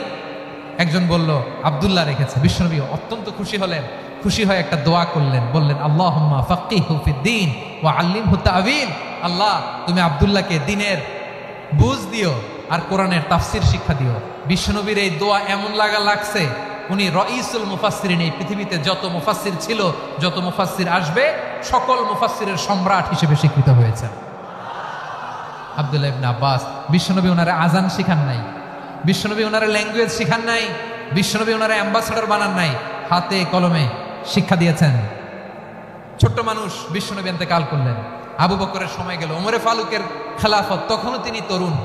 একজন বলল, আব্দুল্লাহ রেখেছে। বিশ্বনবী অত্যন্ত খুশি হলেন, খুশি হয়ে একটা দোয়া করলেন, বললেন, আল্লাহুম্মা ফাক্কিহু ফিদ্দীন ওয়া আল্লিমহু তা'ওয়ীল। আল্লাহ, তুমি আব্দুল্লাহকে দ্বীনের বুঝ দিও আর কোরআনের তাফসীর শিক্ষা দিও। বিশ্বনবীর এই দোয়া এমন লাগছে, উনি রাইসুল মুফাসসিরিন, এই পৃথিবীতে যত মুফাসসির ছিল, যত মুফাসসির আসবে, সকল মুফাসসিরের সম্রাট হিসেবে স্বীকৃত হয়েছেন। আব্দুল্লাহ ইবনে আব্বাস, বিশ্বনবী ওনারে আজান শিখান নাই, বিশ্বনবী ওনারে ল্যাঙ্গুয়েজ শিখান নাই, বিশ্বনবী ওনারে অ্যাম্বাসেডর বানান নাই, হাতে কলমে শিক্ষা দিয়েছেন। ছোট্ট মানুষ, বিশ্বনবী ইন্তেকাল করলেন। আবু বকরের সময় গেল, ওমরে ফারুকের খেলাফত, তখনও তিনি তরুণ।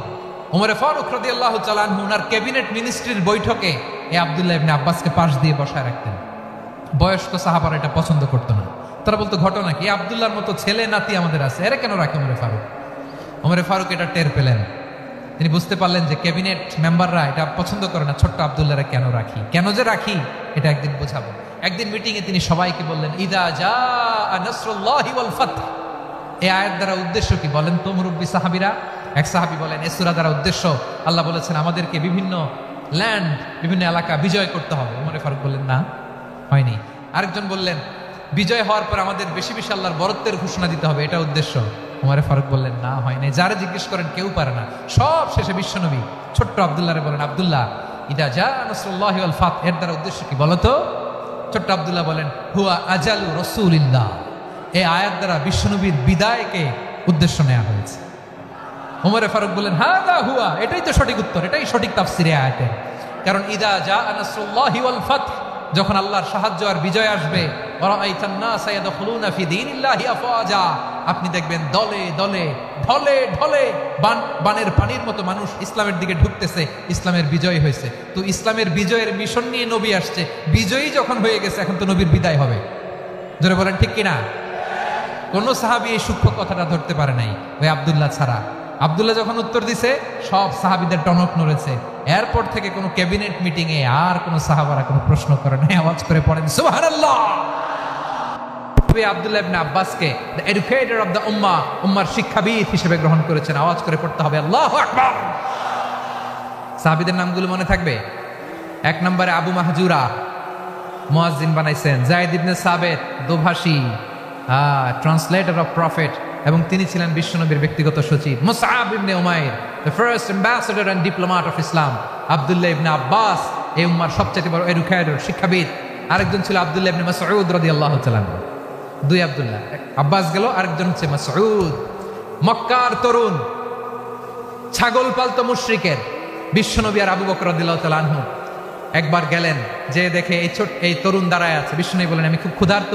ওমরে ফারুক রাদিয়াল্লাহু তাআলা আনহু ওনার ক্যাবিনেট মিনিস্ট্রির বৈঠকে এই আব্দুল্লাহ ইবনে আব্বাসকে পাশ দিয়ে বসায় রাখতেন। বয়স্ক সাহাবারা এটা পছন্দ করতো না। তারা বলতো, ঘটনা কি? আব্দুল্লাহর মতো ছেলে নাতি আমাদের আছে, এরা কেন রাখে ওমরে ফারুক? ওমরে ফারুক এটা টের পেলেন। তিনি বুঝতে পারলেন যে ক্যাবিনেট মেম্বাররা এটা পছন্দ করে না, ছোট্ট আব্দুল্লাহরা কেন রাখি, কেন যে রাখি, এটা একদিন বোঝাবো। একদিন মিটিংয়ে তিনি সবাইকে বললেন, ইদা জাআ নাসরুল্লাহি ওয়াল ফাতহ। এই আয়াত দ্বারা উদ্দেশ্য কি বলেন তো মুরব্বী সাহাবীরা? এক সাহাবী বলেন, এই সূরা দ্বারা উদ্দেশ্য, আল্লাহ বলেছেন আমাদেরকে বিভিন্ন ল্যান্ড, বিভিন্ন এলাকা বিজয় করতে হবে। ওমরে ফারুক বললেন, না, হয়নি। আরেকজন বললেন, বিজয় হওয়ার পর আমাদের বেশি বেশি আল্লাহর বরত্বের ঘোষণা দিতে হবে, এটা উদ্দেশ্য। ওমরে ফারুক বললেন, না, হয় নাই। যারা জিজ্ঞেস করেন কেউ পারে না। সব শেষে বিশ্বনবী ছোট্ট আব্দুল্লাহরে বলেন, আব্দুল্লাহ, ইদা জাআ নাসরুল্লাহি ওয়াল ফাতহ, এর দ্বারা উদ্দেশ্য কি বলো তো? ছোট্ট আব্দুল্লাহ বলেন, হুয়া আজালু রাসূলিল্লাহ। এই আয়াত দ্বারা বিশ্বনবীর বিদায়কে উদ্দেশ্য নেওয়া হয়েছে। ওমরে ফারুক বললেন, হাদা হুয়া, এটাই তো সঠিক উত্তর, এটাই সঠিক তাফসীরে আয়াতের। কারণ ইদা জাআ নাসরুল্লাহি ওয়াল ফাতহ, যখন আল্লাহর সাহায্য আর বিজয় আসবে, ওয়ারাআইতান নাসা ইয়াদখুলুনা ফি দীনিল্লাহি আফওয়াজা, আপনি দেখবেন দলে দলে, ঢলে ঢলে, বানের পানির মতো মানুষ ইসলামের দিকে ঢুকতেছে। ইসলামের বিজয় হয়েছে। তো ইসলামের বিজয়ের মিশন নিয়ে নবী আসছে, বিজয়ী যখন হয়ে গেছে, এখন তো নবীর বিদায় হবে। জোরে বলেন ঠিক কিনা? কোন সাহাবী এই সূক্ষ্ম কথাটা ধরতে পারে নাই, ওই আব্দুল্লাহ ছাড়া। আব্দুল্লাহ যখন উত্তর দিছে, সব সাহাবীদের টনক নড়েছে। এরপর থেকে কোনো ক্যাবিনেট মিটিং এ আর কোনো সাহাবারা কোনো প্রশ্ন করে নাই। আওয়াজ করে পড়েন সুবহানাল্লাহ। আব্দুল্লাহ ইবনে আব্বাসকে দ্য এডুকেটর অফ দ্য উম্মাহ, উম্মার শিক্ষাবিদ হিসেবে গ্রহণ করেছেন। আওয়াজ করে পড়তে হবে আল্লাহু আকবার। সাহাবীদের নামগুলো মনে থাকবে? এক নম্বরে আবু মাহজুরা, মুয়াজ্জিন বানাইছেন। যায়েদ ইবনে সাবিত, দোভাষী, ট্রান্সলেটর অফ প্রফেট, এবং তিনি ছিলেন বিশ্বনবীর ব্যক্তিগত সচিব। Musab ibn Umair, the first ambassador and diplomat of Islam. Abdullah ibn Abbas, এই উম্মার সবচেয়ে বড় এডুকেটর, শিক্ষাবিদ। আরেকজন ছিল আব্দুল্লাহ ইবনে মাসউদ রাদিয়াল্লাহু তাআলা। দুই আব্দুল্লাহ, আব্বাস গেল, আরেকজন হচ্ছে মাসউদ। মক্কার তরুণ, ছাগল পালতো মুশরিকের। বিশ্বনবী আর আবু বকর রাদিয়াল্লাহু তাআলা আনহু একবার গেলেন, যে দেখে এই তরুণ দাঁড়ায় আছে। বিশ্বনবী বলেন, আমি খুব ক্ষুধার্ত,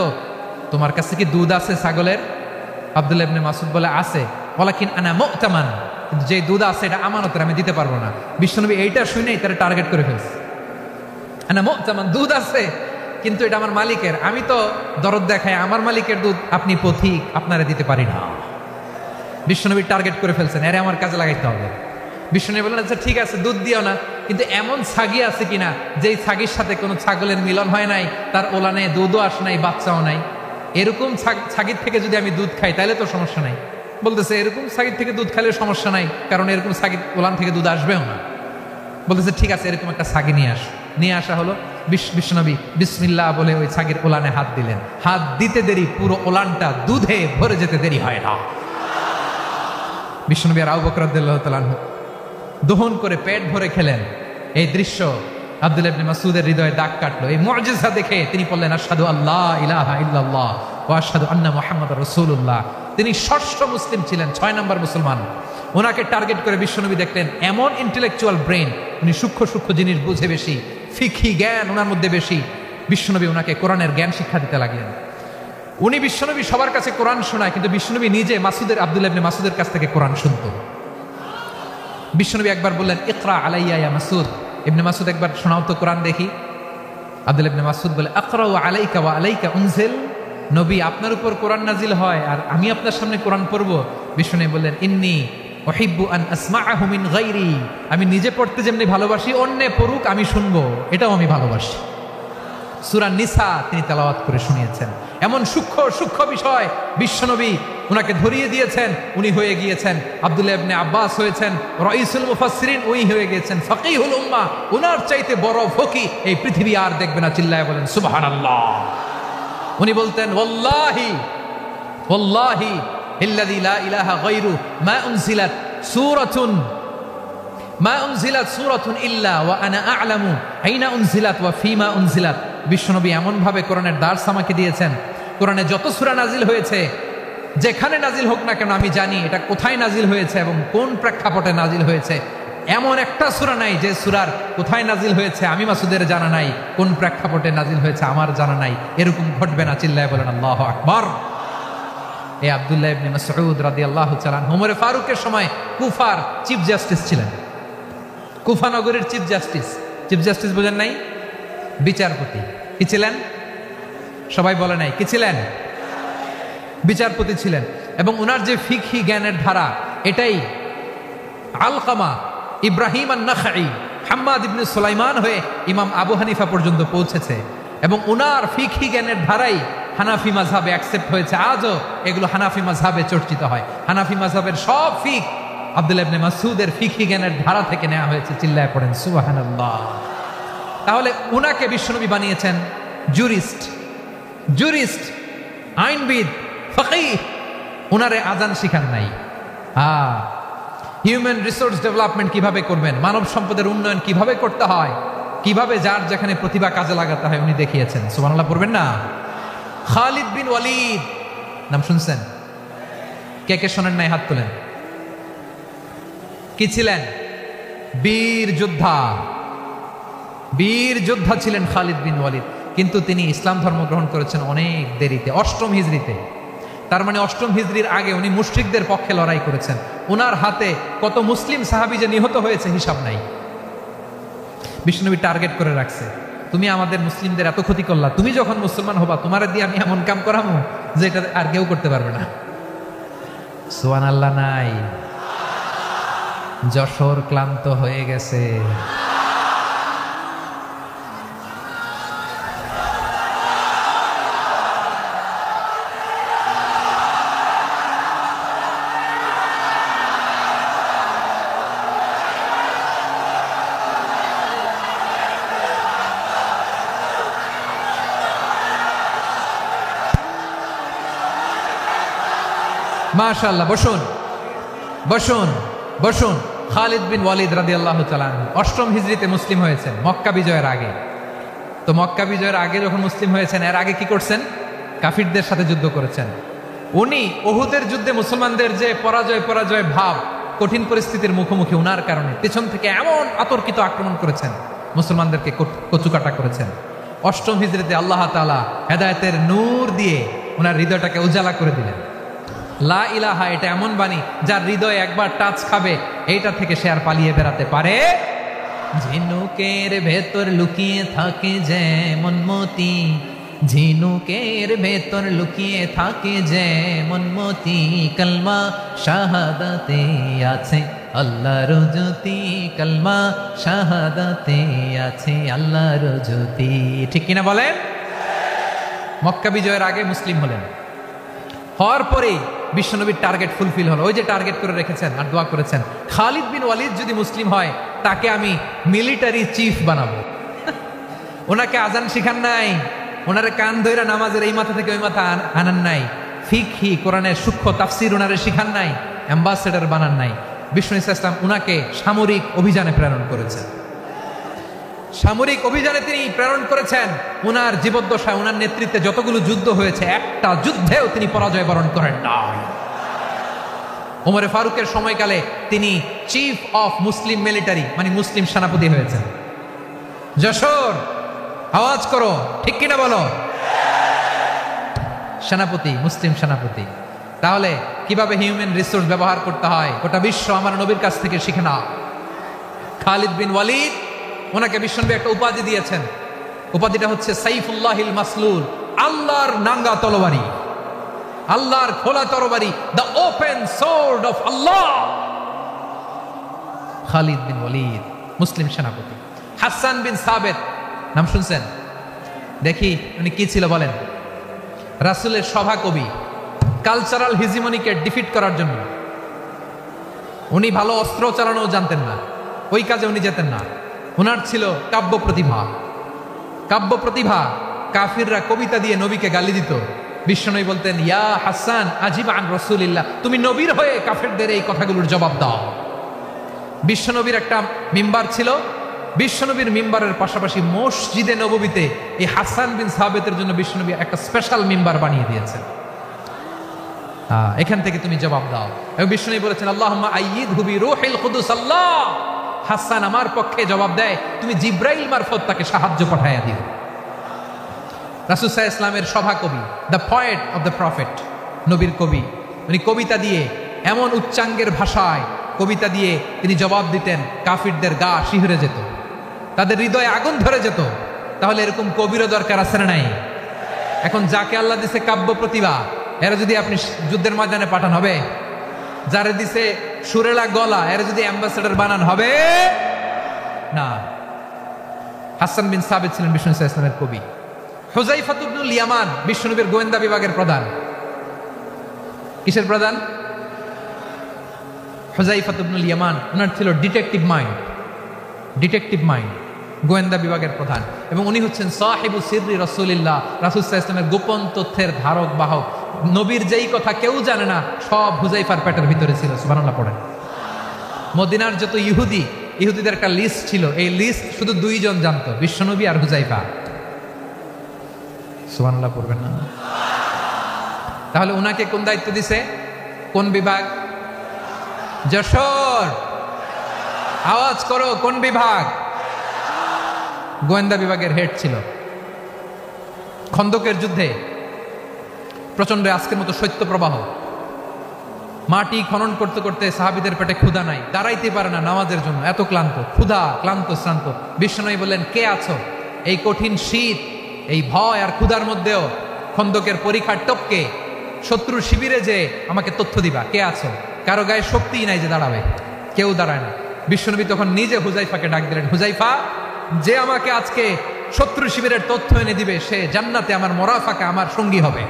তোমার কাছে কি দুধ আছে ছাগলের? আব্দুল্লাহ ইবনে মাসউদ বলে, আছে। ওয়ালাকিন আনা মুতামান, কিন্তু যে দুধ আছে এটা আমানতের, আমি দিতে পারবো না। বিশ্বনবী এইটা শুনেই তারা টার্গেট করে ফেলছে। আনা মুতামান, দুধ আছে, কিন্তু এটা আমার মালিকের, আমি তো দরদ দেখাই, আমার মালিকের দুধ, আপনি পথিক, আপনারা দিতে পারি না। বিশ্বনবী টার্গেট করে ফেলছেন, এরে আমার কাজে লাগাইতে হবে। বিষ্ণু বললেন আচ্ছা ঠিক আছে দুধ দিও না, কিন্তু এমন ছাগি আছে কিনা যেই ছাগির সাথে কোনো ছাগলের মিলন হয় নাই, তার ওলানে দুধও আসে নাই, বাচ্চাও নাই, এরকম ছাগির থেকে যদি আমি দুধ খাই তাহলে তো সমস্যা নাই। বলতেছে এরকম ছাগির থেকে দুধ খাইলে সমস্যা নাই, কারণ এরকম ছাগির ওলান থেকে দুধ আসবেও না। বলতেছে ঠিক আছে এরকম একটা ছাগি নিয়ে আসা হলো। বিশ্বনবী বিসমিল্লাহ বলে ওই ছাগির ওলানে হাত দিলেন। হাত দিতে দেরি, পুরো ওলানটা দুধে ভরে যেতে দেরি হয় না। বিশ্বনবী আর আবু বকর রাদিয়াল্লাহু তাআলা আনহু দহন করে পেট ভরে খেলেন। এই দৃশ্য আব্দুল্লাহ ইবনে মাসউদের হৃদয়ে দাগ কাটলো। এই মুআজিজা দেখে তিনি বললেন আশহাদু আল্লা ইলাহা ইল্লাল্লাহ ওয়া আশহাদু আন্না মুহাম্মাদুর রাসূলুল্লাহ। তিনি ষষ্ঠ মুসলিম ছিলেন, 6 নম্বর মুসলমান। ওনাকে টার্গেট করে বিশ্বনবী দেখলেন এমন ইন্টেলেকচুয়াল ব্রেন, উনি সূক্ষ্ম সূক্ষ্ম জিনিস বুঝে বেশি, ফিকহি জ্ঞান ওনার মধ্যে বেশি। বিশ্বনবী ওনাকে কোরআনের জ্ঞান শিক্ষা দিতে লাগলেন। উনি বিশ্বনবী সবার কাছে কোরআন শোনায়, কিন্তু বিশ্বনবী নিজে আব্দুল্লাহ ইবনে মাসউদের কাছ থেকে কোরআন শুনতো। বিশ্বনবী একবার বললেন ইকরা আলাইয়া ইয়া মাসউদ, ইবনে মাসউদ একবার শোনাও তো কোরআন দেখি। আব্দুল্লাহ ইবনে মাসউদ বলে আকরাউ আলাইকা ওয়া আলাইকা উনজিল, নবী আপনার উপর কোরআন নাজিল হয় আর আমি আপনার সামনে কোরআন পড়ব। বিশ্বনবী বললেন ইন্নী উহিব্বু আন আসমাআহু মিন গায়রি, আমি নিজে পড়তে যেমনি ভালোবাসি অন্যে পড়ুক আমি শুনবো, এটাও আমি ভালোবাসি। সূরা নিসা তিনি তেলাওয়াত করে শুনিয়েছেন। এমন সূক্ষ্ম বিষয় বিশ্বনবী উনাকে ধরিয়ে দিয়েছেন। উনি হয়ে গিয়েছেন আব্দুল্লাহ ইবনে আব্বাস, হয়েছেন রাইসুল মুফাসসিরিন, উনি হয়ে গিয়েছেন ফাকিহুল উম্মাহ। উনার চাইতে বড় ফকি এই পৃথিবী আর দেখবে না। চিল্লায় বলেন সুবহানাল্লাহ। উনি বলতেন ওয়াল্লাহি ওয়াল্লাহি ইল্লাযী লা ইলাহা গায়রু মা উনজিলাত সূরাতুন ইল্লা ওয়া আনা আ'লামু আইনা উনজিলাত ওয়া ফীমা উনজিলাত। বিশ্বনবী এমন ভাবে কোরআনের দার্স আমাকে দিয়েছেন, কোরআনে যত সূরা নাজিল হয়েছে যেখানে নাজিল হোক না কেন আমি জানি এটা কোথায় নাজিল হয়েছে এবং কোন প্রেক্ষাপটে নাজিল হয়েছে। এমন একটা সূরা নাই যে সূরার কোথায় নাজিল হয়েছে আমি মাসুদের জানা নাই, কোন প্রেক্ষাপটে নাজিল হয়েছে আমার জানা নাই। এরকম ঘটবে না। চিল্লায় বলেন আল্লাহু আকবার। এই আব্দুল্লাহ ইবনে মাসউদ রাদিয়াল্লাহু তাআলা ওমর ফারুকের সময় কুফার চিফ জাস্টিস ছিলেন। কুফা নগরীর চিফ জাস্টিস বোঝেন নাই? বিচারপতি। কি ছিলেন? সবাই বলে নাই কি ছিলেন? বিচারপতি ছিলেন। এবং উনার যে ফিকহি জ্ঞানের ধারা, এটাই আলকামা, ইব্রাহিম আন-নাখাই, হাম্মাদ ইবনে সুলাইমান হয়ে ইমাম আবু হানিফা পর্যন্ত পৌঁছেছে। এবং উনার ফিকহি জ্ঞানের ধারাই হানাফি মাযহাবে অ্যাকসেপ্ট হয়েছে। আজও এগুলো হানাফি মাযহাবে চর্চিত হয়। হানাফি মাযহাবের সব ফিক আব্দুল্লাহ ইবনে মাসউদের ফিকহি জ্ঞানের ধারা থেকে নেওয়া হয়েছে। চিল্লায় পড়েন সুবহানাল্লাহ। তাহলে উনাকে বিশ্বনবী বানিয়েছেন জুরিস্ট, আইনবিদ, ফকিহ। উনারে আজান শিখান নাই। হিউম্যান রিসোর্স ডেভেলপমেন্ট কিভাবে করবেন, মানব সম্পদের উন্নয়ন কিভাবে করতে হয়, কিভাবে যার যেখানে প্রতিভা কাজে লাগাতে হয় উনি দেখিয়েছেন। সুবহানাল্লাহ পড়বেন না? খালিদ বিন ওয়ালিদ নাম শুনছেন? কে কে শোনেন নাই হাত তোলেন। কি ছিলেন? বীর যোদ্ধা ছিলেন খালিদ বিন ওয়ালিদ। কিন্তু তিনি ইসলাম ধর্ম গ্রহণ করেছেন অনেক দেরিতে, 8ম হিজরিতে। তার মানে 8ম হিজরির আগে উনি মুশরিকদের পক্ষে লড়াই করেছেন। ওনার হাতে কত মুসলিম সাহাবী যে নিহত হয়েছে হিসাব নাই। বিষ্ণুনবী টার্গেট করে রাখছে, তুমি আমাদের মুসলিমদের এত ক্ষতি করলা, তুমি যখন মুসলমান হবা তোমার দিয়ে আমি এমন কাম করামু যে এটা আর কেউ করতে পারবে না। সুবহানাল্লাহ নাই? যশোর ক্লান্ত হয়ে গেছে। মাশাআল্লাহ। বসুন। খালিদ বিন ওয়ালিদ রাদিয়াল্লাহু তাআলা 8ম হিজরিতে মুসলিম হয়েছেন, মক্কা বিজয়ের আগে। তো মক্কা বিজয়ের আগে যখন মুসলিম হয়েছেন, এর আগে কি করছেন? কাফিরদের সাথে যুদ্ধ করেছেন। উনি উহুদের যুদ্ধে মুসলমানদের যে পরাজয় ভাব, কঠিন পরিস্থিতির মুখোমুখি উনার কারণে পেছন থেকে এমন অতর্কিত আক্রমণ করেছেন, মুসলমানদেরকে কচুকাটা করেছেন। 8ম হিজরিতে আল্লাহ তাআলা হেদায়েতের নূর দিয়ে ওনার হৃদয়টাকে উজালা করে দিলেন। লা ইলাহা এটা এমন বাণী যার হৃদয়ে একবার টাচ খাবে, এইটা থেকে সে আর পালিয়ে বেড়াতে পারে। ঝিনুকের ভেতর লুকিয়ে থাকে যেমন মতি, ঝিনুকের ভেতর লুকিয়ে থাকে যেমন মতি, কলমা শাহাদাতে আছে আল্লাহর জ্যোতি, কলমা শাহাদাতে আছে আল্লাহর জ্যোতি। ঠিক কিনা বলেন? মক্কা বিজয়ের আগে মুসলিম হলেন, হওয়ার পরেই বিশ্বনবীর টার্গেট ফুলফিল হলো। ওই যে টার্গেট করে রেখেছেন আর দোয়া করেছেন, খালিদ বিন ওয়ালিদ যদি মুসলিম হয় তাকে আমি মিলিটারি চিফ বানাবো। ওনাকে আজান শিখান নাই, ওনারে কান ধইরা নামাজের এই মাথা থেকে ওই মাথা আনান নাই, ফিকহি কোরআনের সূক্ষ্ম তাফসীর ওনারে শিখান নাই, অ্যাম্বাসেডর বানান নাই। বিষ্ণু ইসলাম উনাকে সামরিক অভিযানে প্রেরণ করেছেন। সামরিক অভিযানে তিনি প্রেরণ করেছেন। উনার জীবদ্দশায় উনার নেতৃত্বে যতগুলো যুদ্ধ হয়েছে একটা যুদ্ধেও তিনি পরাজয় বরণ করেন না। ওমরে ফারুকের সময়কালে তিনি চিফ অফ মুসলিম মিলিটারি মানে মুসলিম সেনাপতি হয়েছেন। যশোর আওয়াজ করো, ঠিক কিনা বলো? সেনাপতি, মুসলিম সেনাপতি। তাহলে কিভাবে হিউম্যান রিসোর্স ব্যবহার করতে হয় গোটা বিশ্ব আমার নবীর কাছ থেকে শিখে না। খালিদ বিন ওয়ালিদ, ওনাকে বিশ্বনবী একটা উপাধি দিয়েছেন। উপাধিটা হচ্ছে সাইফুল্লাহিল মাসলুল, আল্লাহর নাঙ্গা তরবারি, আল্লাহর খোলা তরবারি, দ্য ওপেন সোর্ড অফ আল্লাহ। খালিদ বিন ওয়ালিদ মুসলিম সেনাপতি। হাসান বিন সাবেত নাম শুনছেন? দেখি উনি কি ছিল বলেন? রাসূলের সভা কবি, কালচারাল হিজিমনিকে ডিফিট করার জন্য। উনি ভালো অস্ত্র চালানো জানতেন না, ওই কাজে উনি যেতেন না। ওনার ছিল কাব্য প্রতিভা। কাব্য প্রতিভা, কাফিররা কবিতা দিয়ে নবীকে গালি দিত। বিশ্বনবী বলতেন, ইয়া হাসান আজিব আন রাসূলিল্লাহ, তুমি নবীর হয়ে কাফেরদের এই কথাগুলোর জবাব দাও। বিশ্বনবীর একটা মিম্বার ছিল। বিশ্বনবীর মিম্বারের পাশাপাশি মসজিদে নববীতে এই হাসান বিন সাবেতের জন্য বিশ্বনবী একটা স্পেশাল মিম্বার বানিয়ে দিয়েছেন। এখান থেকে তুমি জবাব দাও। এবং বিশ্বনবী বলেছেন, আল্লাহুম্মা আইয়িদহু বিরূহিল কুদুস। আল্লাহ, হাসান আমার পক্ষে জবাব দেয়, তুমি জিব্রাইল মারফত তাকে সাহায্য পাঠাইয়া দিও। রাসূল সাল্লাল্লাহু আলাইহি ওয়াসাল্লামের সভা কবি, the poet of the prophet, নবীর কবি। উনি কবিতা দিয়ে এমন উচ্চাঙ্গের ভাষায় কবিতা দিয়ে তিনি জবাব দিতেন, কাফিরদের গা শিহরে যেত, তাদের হৃদয়ে আগুন ধরে যেত। তাহলে এরকম কবিরও দরকার আছে না নাই? এখন যাকে আল্লাহ দিছে কাব্য প্রতিভা, এরা যদি আপনি যুদ্ধের ময়দানে পাঠান হবে? যারে দিছে সুরেলা গলা, এরা যদি অ্যাম্বাসেডর বানান হবে না। হাসান বিন সাবিত ছিলেন বিষ্ণু ইসলামের কবি। হুযায়ফা ইবনুল ইয়ামান বিশ্বনবীর গোয়েন্দা বিভাগের প্রধান। কিসের প্রধান? হুযায়ফা ইবনুল ইয়ামান। ওনার ছিল ডিটেকটিভ মাইন্ড, ডিটেকটিভ মাইন্ড, গোয়েন্দা বিভাগের প্রধান। এবং উনি হচ্ছেন সাহিবু সিররি রাসূলিল্লাহ, রাসূল সাল্লাল্লাহু আলাইহি ওয়াসাল্লামের গোপন তথ্যের ধারক বাহক। নবীর যেই কথা কেউ জানে না, সব হুযায়ফার পেটের ভিতরে ছিল। সুবহানাল্লাহ পড়েন। মদিনার যত ইহুদি, ইহুদিদের একটা লিস্ট ছিল, এই লিস্ট শুধু দুইজন জানতো, বিশ্বনবী আর হুযায়ফা। সুবহানাল্লাহ পড়বেন না? তাহলে উনাকে কোন দায়িত্ব দিছে? কোন বিভাগ? যশোর আওয়াজ করো, কোন বিভাগ? গোয়েন্দা বিভাগের হেড ছিল। খন্দকের যুদ্ধে প্রচন্ড আজকের মতো শৈত্য প্রবাহ, মাটি খনন করতে করতে সাহাবীদের পেটে ক্ষুধা নাই, দাঁড়াইতে পারে না নামাজের জন্য, এত ক্লান্ত, ক্ষুধা, ক্লান্ত, শ্রান্ত। বিশ্বনবী বললেন, কে আছো? এই কঠিন শীত, এই ভয় আর ক্ষুধার মধ্যেও খন্দকের পরীক্ষার টপকে শত্রুর শিবিরে যে আমাকে তথ্য দিবা, কে আছো? কারো গায়ে শক্তিই নাই যে দাঁড়াবে, কেউ দাঁড়ায় না। বিশ্বনবী তখন নিজে হুযায়ফাকে ডাক দিলেন, হুযায়ফা, যে আমাকে আজকে শত্রু শিবিরের তথ্য এনে দিবে সে জান্নাতে আমার মোরাফাকা, আমার সঙ্গী হবে।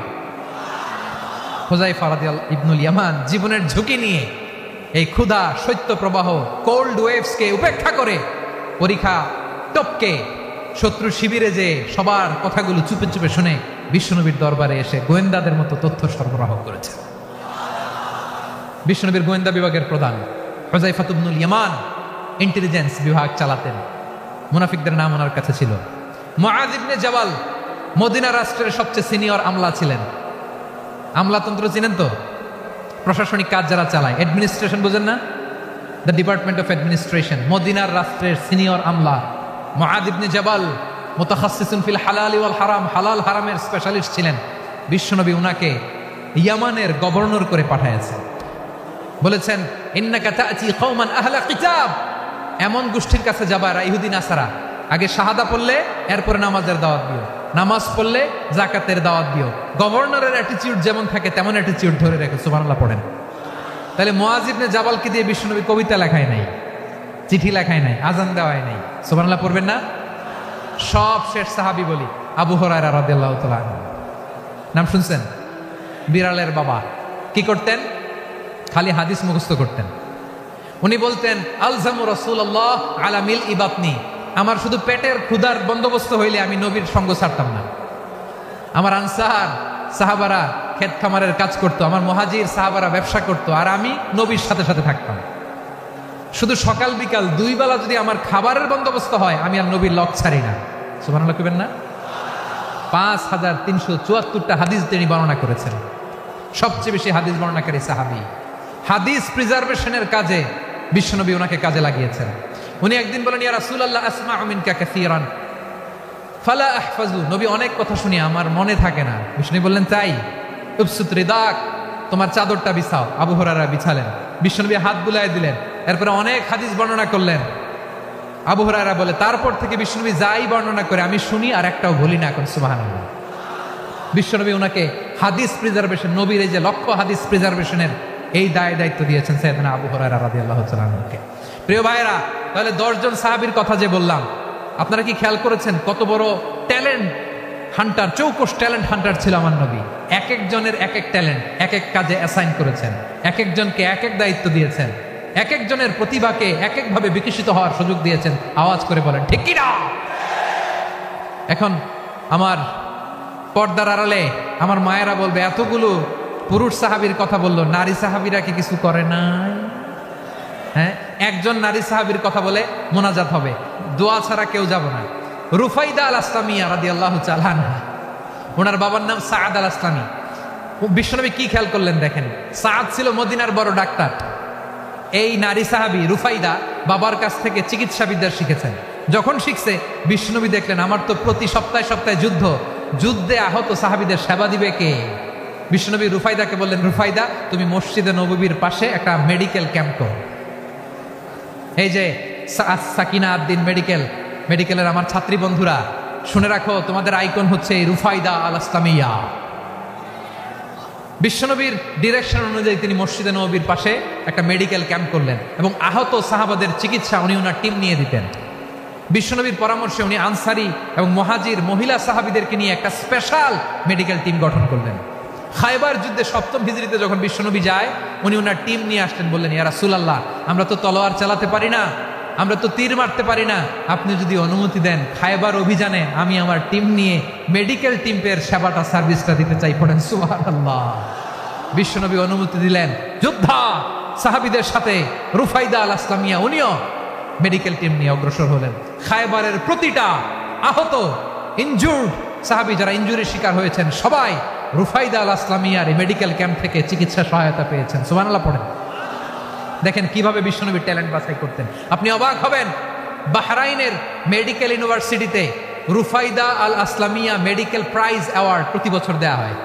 হুযায়ফা রাদিয়াল্লাহু ইবনুল ইয়ামান জীবনের ঝুঁকি নিয়ে এই ক্ষুধা, শৈত্য প্রবাহ, কোল্ড ওয়েভসকে উপেক্ষা করে পরীক্ষা টপকে শত্রু শিবিরে যে সবার কথাগুলো চুপে চুপে শুনে বিশ্বনবীর দরবারে এসে গোয়েন্দাদের মতো তথ্য সরবরাহ করেছে। বিশ্বনবীর গোয়েন্দা বিভাগের প্রধান হুযায়ফা ইবনুল ইয়ামান ইন্টেলিজেন্স বিভাগ চালাতেন। মুনাফিকদের নাম ওনার কাছে ছিল। মুআয ইবনে জাবাল মদিনা রাষ্ট্রের সবচেয়ে সিনিয়র আমলা ছিলেন। আমলাতন্ত্র চিনেন তো? প্রশাসনিক কাজ যারা চালায়, অ্যাডমিনিস্ট্রেশন বোঝেন না? The department of administration. মদিনার রাষ্ট্রের সিনিয়র আমলা মুআয ইবনে জাবাল মুতাখাসসিসুন ফিল হালাল ওয়াল হারাম, হালাল হারামের স্পেশালিস্ট ছিলেন। বিশ্বনবী উনাকে ইয়ামানের গভর্নর করে পাঠাইছেন। বলেছেন, ইন্নাকা তা'তি কওমান আহলা কিতাব, এমন গোষ্ঠীর কাছে যাবা এরা ইহুদি নাসারা, আগে শাহাদা পড়লে এরপরে নামাজের দাওয়াত দিও। নামাজ পড়লে জাকাতের দাওয়াত দিও। গভর্নরের অ্যাটিটিউড যেমন থাকে তেমন অ্যাটিটিউড ধরে রেখো। সুবহানাল্লাহ পড়েন। তাহলে মুআয ইবনে জাবালকে দিয়ে বিশ্বনবী কবিতা লেখায় নাই, চিঠি লেখায় নাই, আজান দেওয়ায় নাই। সুবহানাল্লাহ পড়বেন না? সব শেষ সাহাবী বলি আবু হুরায়রা রাদিয়াল্লাহু তাআলা আনহু। নাম শুনছেন? বিড়ালের বাবা। কি করতেন? খালি হাদিস মুখস্থ করতেন। উনি বলতেন আলজামু রাসূলুল্লাহ আলা মিল ইবাতনি, আমার শুধু পেটের ক্ষুধার বন্দোবস্ত হইলে আমি নবীর সঙ্গ ছাড়তাম না। আমার আনসার সাহাবারা ক্ষেত খামারের কাজ করতো, আমার মুহাজির সাহাবারা ব্যবসা করতো, আর আমি নবীর সাথে সাথে থাকতাম। শুধু সকাল বিকাল দুই বেলা যদি আমার খাবারের বন্দোবস্ত হয় আমি আর নবীর লক ছাড়ি না। সুবহানাল্লাহ কইবেন না? 5374টা হাদিস তিনি বর্ণনা করেছেন। সবচেয়ে বেশি হাদিস বর্ণনাকারী সাহাবী। হাদিস প্রিজার্ভেশনের কাজে বিশ্বনবী ওনাকে কাজে লাগিয়েছেন। উনি একদিন বলেন ইয়া রাসূলুল্লাহ আসমাউ মিনকা কাসীরান ফালা আহফাজু, নবী অনেক কথা শুনি আমার মনে থাকে না। বিশ্বনবী বললেন তাই? উবসুত রিদাক, তোমার চাদরটা বিছাও। আবু হুরায়রা বিছালেন, বিশ্বনবী হাত বুলায় দিলেন, এরপরে অনেক হাদিস বর্ণনা করলেন। আবু হুরায়রা বলে তারপর থেকে বিশ্বনবী যাই বর্ণনা করে আমি শুনি আর একটাও ভুলি না। এখন সুবহানাল্লাহ। বিশ্বনবী ওনাকে হাদিস প্রিজার্ভেশন, নবীর এই যে লক্ষ্য হাদিস প্রিজার্ভেশনের এই দায়িত্ব দিয়েছেন সাইয়েদনা আবু হুরায়রা রাদিয়াল্লাহু তাআলা আনহুকে। প্রিয় ভাইরা, তাহলে 10 জন সাহাবীর কথা যে বললাম, আপনারা কি খেয়াল করেছেন কত বড় ট্যালেন্ট হান্টার, চৌকস ট্যালেন্ট হান্টার ছিল আমার নবী। এক একজনের এক এক ট্যালেন্ট এক এক কাজে অ্যাসাইন করেছেন, এক একজনকে এক এক দায়িত্ব দিয়েছেন, এক একজনের প্রতিভাকে এক একভাবে বিকশিত হওয়ার সুযোগ দিয়েছেন। আওয়াজ করে বলেন ঠিক কি না? এখন আমার পর্দার আড়ালে আমার মায়েরা বলবে এতগুলো পুরুষ সাহাবীর কথা বললো, নারী সাহাবীরা কি কিছু করে নাই? হ্যাঁ, একজন নারী সাহাবীর কথা বলে মোনাজাত হবে, দোয়া ছাড়া কেউ যাব না। রুফাইদা আল আসলামিয়া রাদিয়াল্লাহু তাআলা আনহা, ওনার বাবার নাম সাআদ আল আসলামি। বিশ্বনবী কি খেয়াল করলেন দেখেন, সাআদ ছিল মদিনার বড় ডাক্তার। এই নারী সাহাবী রুফাইদা বাবার কাছ থেকে চিকিৎসা বিদ্যা শিখেছেন। যখন শিখছে বিশ্বনবী দেখলেন আমার তো প্রতি সপ্তাহে সপ্তাহে যুদ্ধে আহত সাহাবীদের সেবা দিবে কে? বিশ্বনবী রুফাইদাকে বললেন রুফাইদা তুমি মসজিদে নববীর পাশে একটা মেডিকেল ক্যাম্প করো। এই যে সাকিনা আদ্দিন মেডিকেলের আমার ছাত্রী বন্ধুরা শুনে রাখো, তোমাদের আইকন হচ্ছে এই রুফাইদা আল আসলামিয়া। বিশ্বনবীর ডিরেকশন অনুযায়ী তিনি মসজিদে নববীর পাশে একটা মেডিকেল ক্যাম্প করলেন এবং আহত সাহাবাদের চিকিৎসা উনি ওনার টিম নিয়ে দিতেন। বিশ্বনবীর পরামর্শে উনি আনসারি এবং মুহাজির মহিলা সাহাবীদেরকে নিয়ে একটা স্পেশাল মেডিকেল টিম গঠন করলেন। খায়বার যুদ্ধে 7ম হিজরিতে যখন বিশ্বনবী যায়, উনি ওনার টিম নিয়ে আসলেন, বললেন ইয়া রাসূলুল্লাহ আমরা তো তলোয়ার চালাতে পারি না, আমরা তো তীর মারতে পারি না, আপনি যদি অনুমতি দেন খায়বার অভিযানে আমি আমার টিম নিয়ে মেডিকেল টিমের সেবাটা সার্ভিসটা দিতে চাই। পড়েন সুবহানাল্লাহ। বিশ্বনবী অনুমতি দিলেন, যোদ্ধা সাহাবীদের সাথে রুফাইদা আল আসলামিয়া উনিও মেডিকেল টিম নিয়ে অগ্রসর হলেন। খায়বারের প্রতিটা আহত ইনজুর্ড সাহাবী যারা ইনজুরির শিকার হয়েছেন সবাই রুফাইদা আল আসলামিয়ার এই মেডিকেল ক্যাম্প থেকে চিকিৎসা সহায়তা পেয়েছেন। সুবহানাল্লাহ পড়েন। দেখেন কিভাবে বিশ্বনবীর ট্যালেন্ট বাছাই করতেন। আপনি অবাক হবেন, বাহরাইনের মেডিকেল ইউনিভার্সিটিতে রুফাইদা আল আসলামিয়া মেডিকেল প্রাইজ অ্যাওয়ার্ড প্রতি বছর দেওয়া হয়।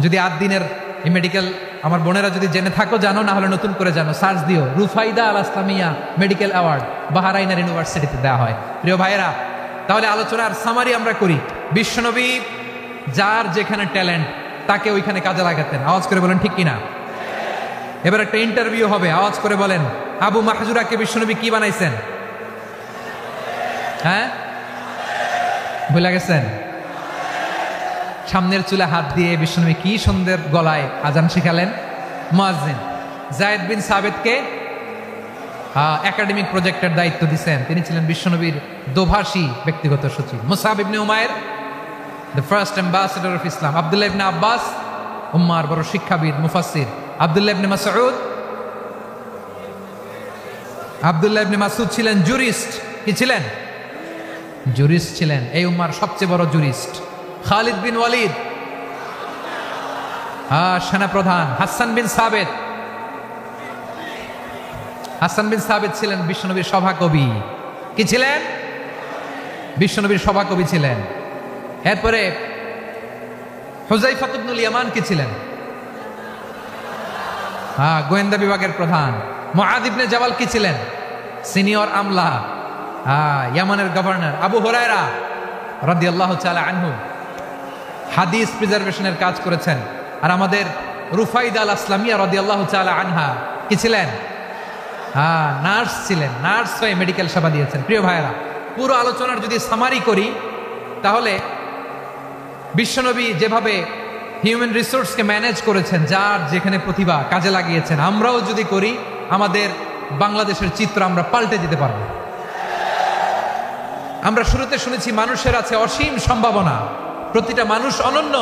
যদি 8 দিনের এই মেডিকেল আমার বোনেরা যদি জেনে থাকো জানো, না হলে নতুন করে জানো, সার্চ দিও রুফাইদা আল আসলামিয়া মেডিকেল অ্যাওয়ার্ড বাহরাইনের ইউনিভার্সিটিতে দেওয়া হয়। প্রিয় ভাইয়েরা, তাহলে আলোচনার সামারি আমরা করি। বিশ্বনবী যার যেখানে ট্যালেন্ট তাকে ওইখানে কাজে লাগাতেন। আওয়াজ করে বলেন ঠিক কিনা? এবার একটা ইন্টারভিউ হবে, আওয়াজ করে বলেন আবু মাহজুরাকে বিশ্বনবী কি বানাইছেন? হ্যাঁ, ভুলে গেছেন? সামনের চুলে হাত দিয়ে বিশ্বনবী কি সুন্দর গলায় আজান শিখালেন। মুয়াজ্জিন যায়েদ বিন সাবিতকে একাডেমিক প্রজেক্টের দায়িত্ব দিয়েছেন, তিনি ছিলেন বিশ্বনবীর দোভাষী ব্যক্তিগত সচিব। Musab ibn Umair the first ambassador of Islam, Abdullah ibn Abbas উম্মার বড় শিক্ষাবিদ মুফাসসির, আব্দুল্লাহ ইবনে মাসউদ ছিলেন জুরিস্ট। কি ছিলেন? জুরিস্ট ছিলেন, এই উম্মার সবচেয়ে বড় জুরিস্ট। খালিদ বিন ওয়ালিদ সেনাপ্রধান। হাসান বিন সাবিত ছিলেন বিশ্বনবীর সভাকবি। কি ছিলেন? বিশ্বনবীর সভাকবি ছিলেন। এরপরে হুযায়ফা ইবনুল ইয়ামান কি ছিলেন? গোয়েন্দা বিভাগের প্রধান। মুআয ইবনে জাবাল কি ছিলেন? সিনিয়র আমলা, ইয়ামানের গভর্নর। আবু হুরায়রা রাদিয়াল্লাহু তাআলা আনহু হাদিস প্রিজার্ভেশনের কাজ করেছেন। আর আমাদের রুফাইদা আল আসলামিয়া রাদিয়াল্লাহু তাআলা আনহা কি ছিলেন? নার্স ছিলেন। নার্স হয়ে মেডিকেল সেবা দিয়েছেন। প্রিয় ভাইয়েরা, পুরো আলোচনার যদি সামারি করি তাহলে বিশ্বনবী যেভাবে হিউম্যান রিসোর্সকে ম্যানেজ করেছেন, যার যেখানে প্রতিভা কাজে লাগিয়েছেন, আমরাও যদি করি আমাদের বাংলাদেশের চিত্র আমরা পাল্টে দিতে পারবো। আমরা শুরুতে শুনেছি মানুষের আছে অসীম সম্ভাবনা, প্রতিটা মানুষ অনন্য।